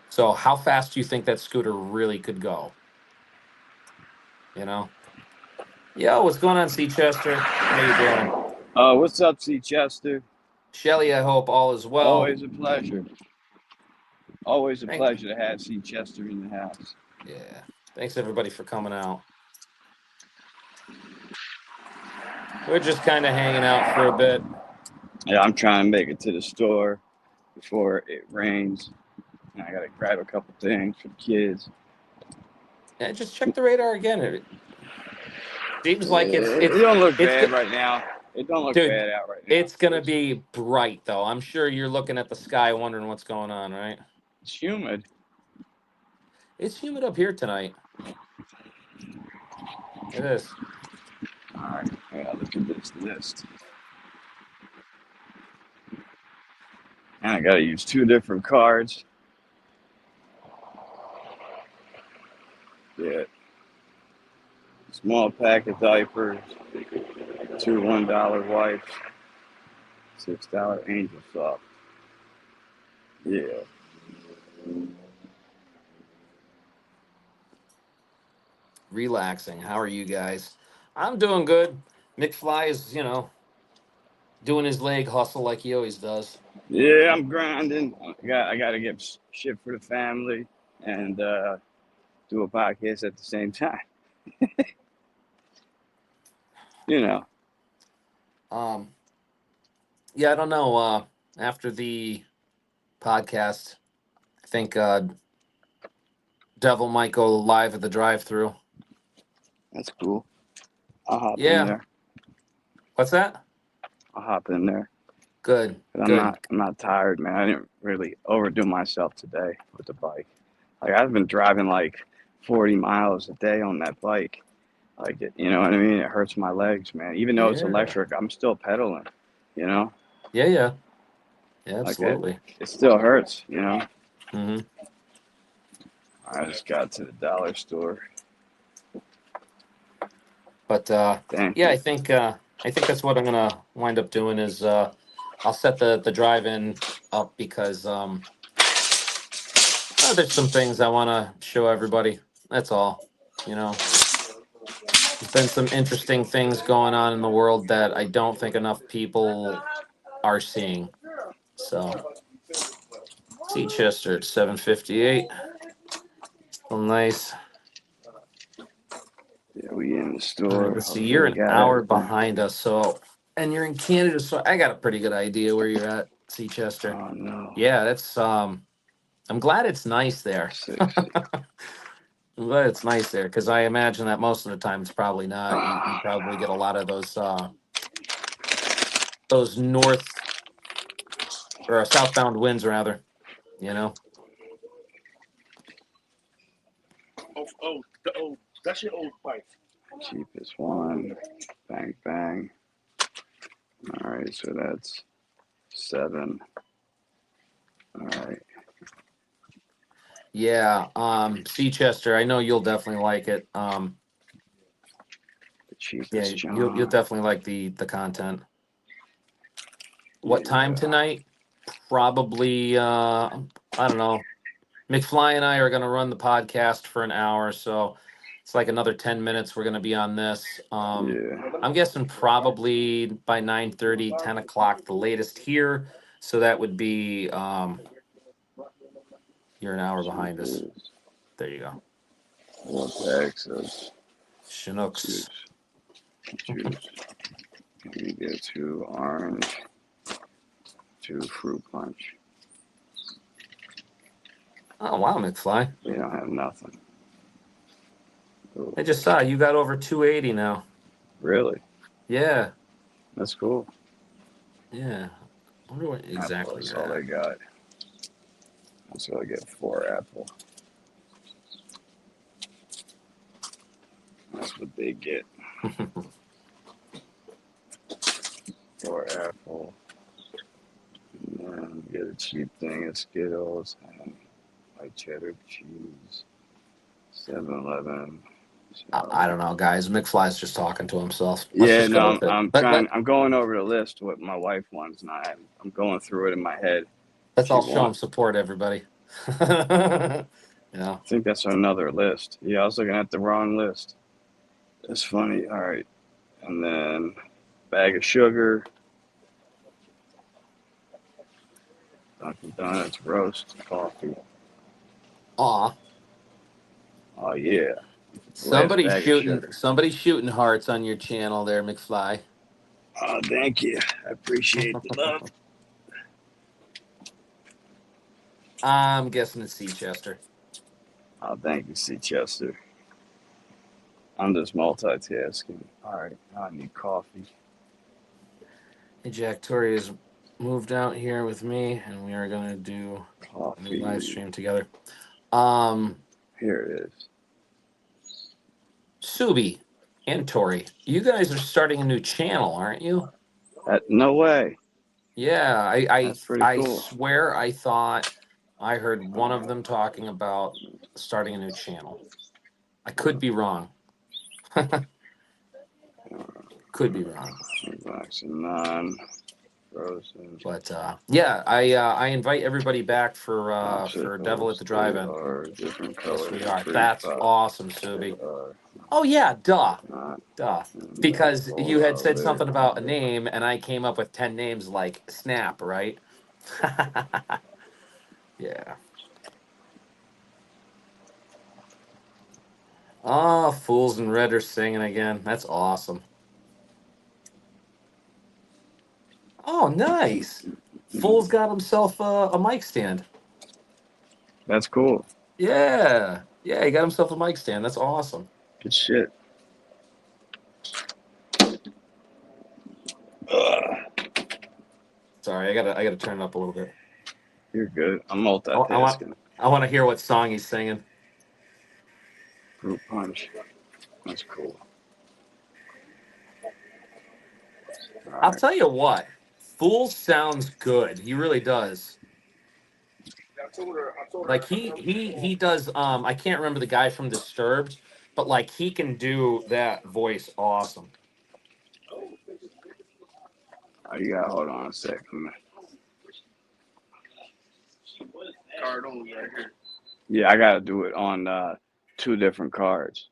So how fast do you think that scooter really could go? You know? Yo, what's going on, C. Chester? How you doing? What's up, C. Chester? Shelly, I hope all is well. Always a pleasure. Always a Thank pleasure to have C. Chester in the house. Yeah. Thanks everybody for coming out. We're just kind of hanging out for a bit. Yeah, I'm trying to make it to the store before it rains. And I gotta grab a couple things for the kids. Yeah, just check the radar again. It seems like It don't look it's bad right now. It don't look dude, bad out right now. it's gonna be bright though. I'm sure you're looking at the sky wondering what's going on, right? It's humid. It's humid up here tonight. It is. All right. Yeah, look at this list. And I gotta use 2 different cards. Yeah. Small pack of diapers, 2 $1 wipes, $6 Angel Soft. Yeah. Relaxing. How are you guys? I'm doing good. McFly is, doing his leg hustle like he always does. Yeah, I'm grinding. I gotta get shit for the family and do a podcast at the same time. You know. Yeah, I don't know. After the podcast, I think Devil might go live at the drive-through. That's cool. I'll hop in Yeah. there. What's that? I'll hop in there. Good. But Good. I'm not tired, man. I didn't really overdo myself today with the bike. Like I've been driving like 40 miles a day on that bike. Like you know what I mean? It hurts my legs, man. Even though it's Yeah. electric, I'm still pedaling, you know? Yeah. Yeah, Like absolutely. it still hurts, you know? Mm-hmm. I just got to the dollar store. But Dang. yeah, I think that's what I'm gonna wind up doing is I'll set the drive-in up because there's some things I want to show everybody. That's all. There's been some interesting things going on in the world that I don't think enough people are seeing. So, see Chester at 7:58. Well, nice. Yeah, we in the All store. right, let's see. Hopefully You're they an got hour everything. behind us, and you're in Canada, so I got a pretty good idea where you're at, see Chester. Oh no. Yeah, that's I'm glad it's nice there. 60. I'm glad it's nice there because I imagine that most of the time it's probably not. You probably get a lot of those north or southbound winds rather, you know. That's your old bike. Cheapest one. Bang bang. All right, so that's 7. All right. Yeah, Sea Chester, I know you'll definitely like it. The Yeah, cheapest you'll John. definitely like the content. What time Yeah. tonight? Probably I don't know. McFly and I are going to run the podcast for an hour, so it's like another 10 minutes we're going to be on this. Yeah. I'm guessing probably by 9:30, 10 o'clock, the latest here. So that would be you're an hour behind us. Cheapest. There you go. What packs of Chinooks. juice? You get 2 orange, 2 fruit punch. Oh wow, McFly. You don't have nothing. Ooh, I just saw you got over 280 now. really? Yeah. That's cool. Yeah. I wonder what exactly That's you're all at. they got. So I get 4 apple. That's what they get for Apple. And then get a cheap thing of Skittles and white cheddar cheese. 7-Eleven. I don't know, guys. McFly's just talking to himself. Let's Yeah, just go no, with it. I'm trying. I'm going over the list what my wife wants, and I'm going through it in my head. Let's She all show him wants. support, everybody. Yeah. I think that's another list. Yeah, I was looking at the wrong list. That's funny. All right, and then bag of sugar, Dunkin' Donuts roast coffee. Aw. Oh yeah, last Somebody's bag of shooting sugar. somebody's shooting hearts on your channel there, McFly. Oh, thank you. I appreciate the love. I'm guessing it's Seachester. Oh, thank you, C. Chester. I'm just multitasking. All right, now I need coffee. Hey, Jack Torrey has moved out here with me, and we are gonna do a new live Coffee. stream together. Um, Here it is. Subi and Tori, you guys are starting a new channel, aren't you? No way. Yeah, I That's pretty I cool. swear I thought I heard one of them talking about starting a new channel. I could be wrong. Could be wrong. Box of none. Frozen. But yeah, I invite everybody back for Devil at the They Drive-In. are different Yes, colors. we are. Free That's pop. awesome, They Subi. are Oh yeah, duh, not duh. in the Because you had said folder. something about a name, and I came up with 10 names like Snap, right? Yeah. Oh, Fools in Red are singing again. That's awesome. Oh, nice. Fool's got himself a mic stand. That's cool. Yeah. Yeah, he got himself a mic stand. That's awesome. Good shit. Ugh, Sorry, I gotta turn it up a little bit. you're good. I'm I want multitasking. I want to hear what song he's singing. Fruit punch. That's cool. All I'll right. tell you what. Fool sounds good. He really does. I told her. Like he does I can't remember the guy from Disturbed, but like he can do that voice awesome. Oh, you gotta hold on a second. Card only right here. Yeah, I gotta do it on 2 different cards.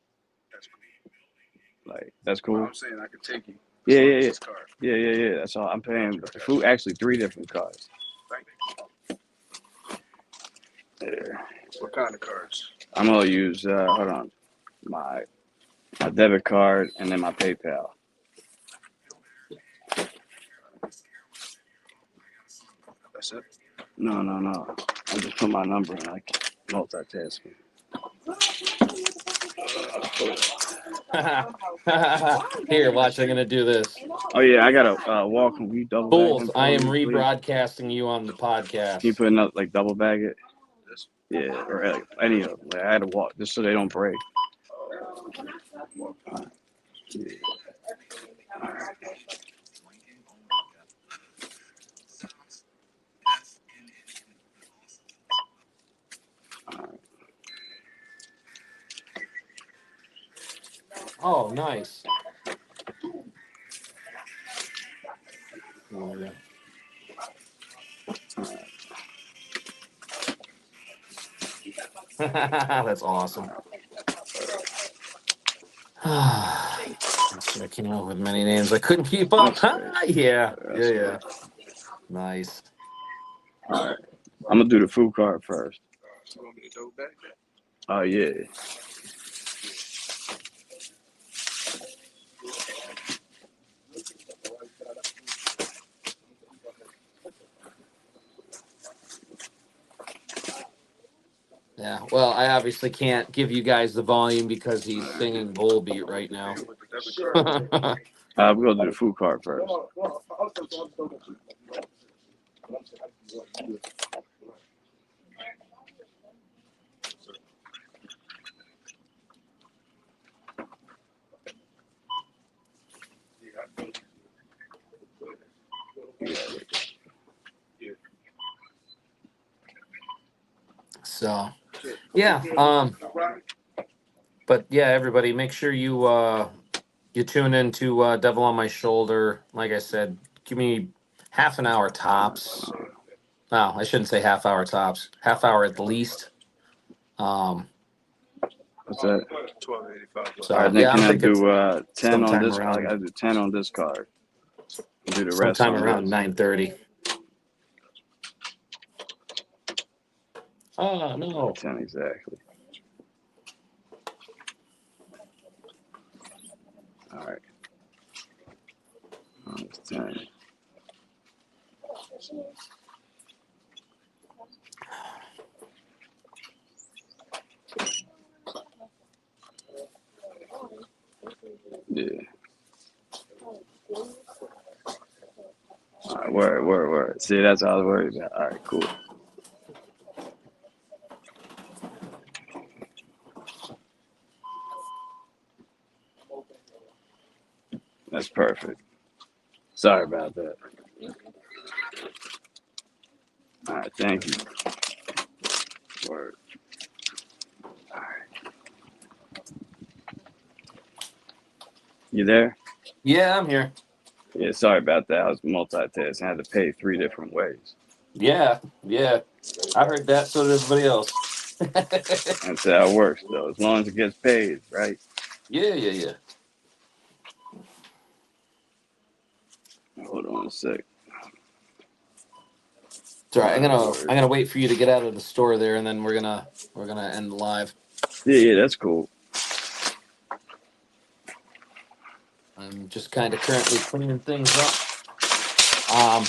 That's cool. Like that's Well, cool. I'm saying I could take you. Yeah, As long yeah, as yeah. this card. Yeah. That's all. I'm paying the food. Actually, 3 different cards. Thank you. There. What kind of cards? I'm gonna use. Hold on. My debit card and then my PayPal. That's it. No. I just put my number in. I can't multitasking. Here, watch. I'm gonna do this. Oh yeah, I gotta walk. Can you double bag Fools, them I for am me, please? rebroadcasting you on the Can you podcast. put another like double bag it? This. Yeah, or like, any of them. Like, I had to walk just so they don't break. Yeah. Oh, nice. Oh, yeah. That's awesome. I came up with many names. I couldn't keep up. That's right. Yeah. That's right. Nice. All right. I'm gonna do the food card first. You want me to double back that? Oh yeah. Yeah. Well, I obviously can't give you guys the volume because he's singing Volbeat right now. With the debit card. We're gonna do the food card first. So Shit. yeah, but yeah, everybody, make sure you tune into Devil on My Shoulder. Like I said, give me half an hour tops. No, I shouldn't say half hour tops. Half hour at the least. What's that? 1285. So All right, then yeah, can I'm I thinking do 10 on sometime this? I around gotta do 10 on this card. Do the rest sometime on around this. 9:30. Oh no. 10 exactly. All right. It's 10. Yeah. All right, word. See, that's all I was worried about. All right, cool. That's perfect. Sorry about that. All right, thank you. Word. All right. You there? Yeah, I'm here. Yeah, sorry about that. I was multitasking. I had to pay 3 different ways. Yeah. I heard that. So did everybody else. That's how it works, though. As long as it gets paid, right? Yeah. Hold on a sec. It's all right. I'm Word. gonna wait for you to get out of the store there, and then we're gonna end live. Yeah, that's cool. I'm just kind of currently cleaning things up.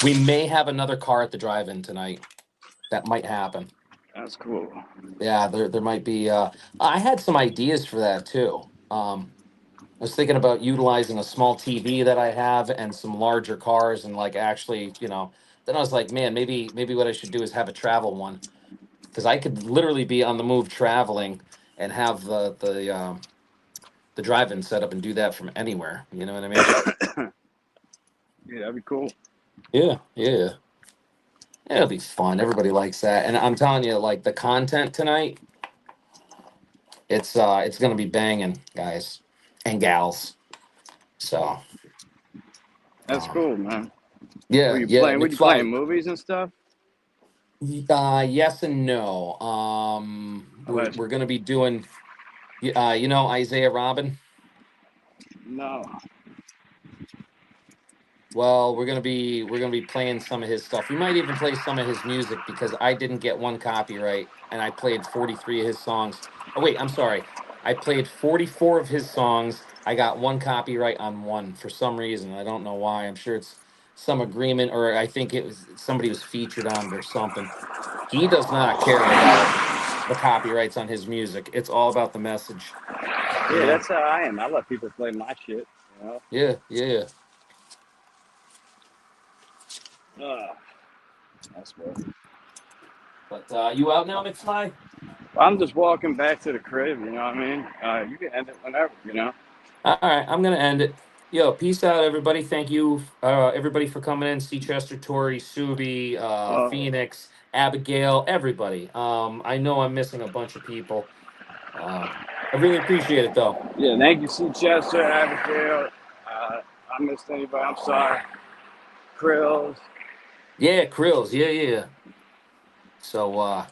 We may have another car at the drive-in tonight. That might happen. That's cool. Yeah, there might be. I had some ideas for that too. I was thinking about utilizing a small TV that I have and some larger cars, and like actually, Then I was like, man, maybe what I should do is have a travel one, because I could literally be on the move traveling and have the drive-in set up and do that from anywhere. You know what I mean? Yeah, that'd be cool. Yeah. It'll be fun. Everybody likes that, and I'm telling you, like the content tonight, it's gonna be banging, guys and gals. So That's cool, man. yeah, What you playing? Movies and stuff? Yes and no. We're gonna be doing, Isaiah Robin. No. Well, we're gonna be playing some of his stuff. We might even play some of his music because I didn't get one copyright, and I played 43 of his songs. Oh wait, I'm sorry. I played 44 of his songs. I got one copyright on one for some reason. I don't know why. I'm sure it's some agreement, or I think it was somebody was featured on it or something. He does not care about the copyrights on his music. It's all about the message. You Yeah, know? that's how I am. I let people play my shit, you know? Yeah. That's what. But you out now, McFly? I'm just walking back to the crib, you know what I mean? You can end it whenever, you know? All right, I'm gonna end it. Yo, peace out, everybody. Thank you, everybody, for coming in. C. Chester, Tori, Subi, Phoenix, Abigail, everybody. I know I'm missing a bunch of people. I really appreciate it, though. Yeah, thank you, C. Chester, Abigail. I missed anybody. I'm sorry. Krills. Yeah, Krills. Yeah. So,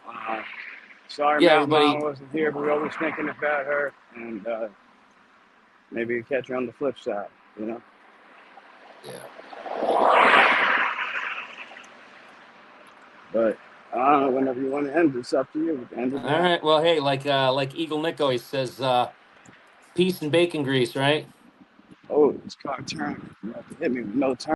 Sorry, yeah, Mountain Mama everybody. wasn't here, but we're always thinking about her. And maybe catch her on the flip side, you know? Yeah. But I don't know, whenever you want to end, it's up to you. We can end it All now. right. Well, hey, like Eagle Nick always says, peace and bacon grease, right? Oh, this car turned. You have to hit me with no turn.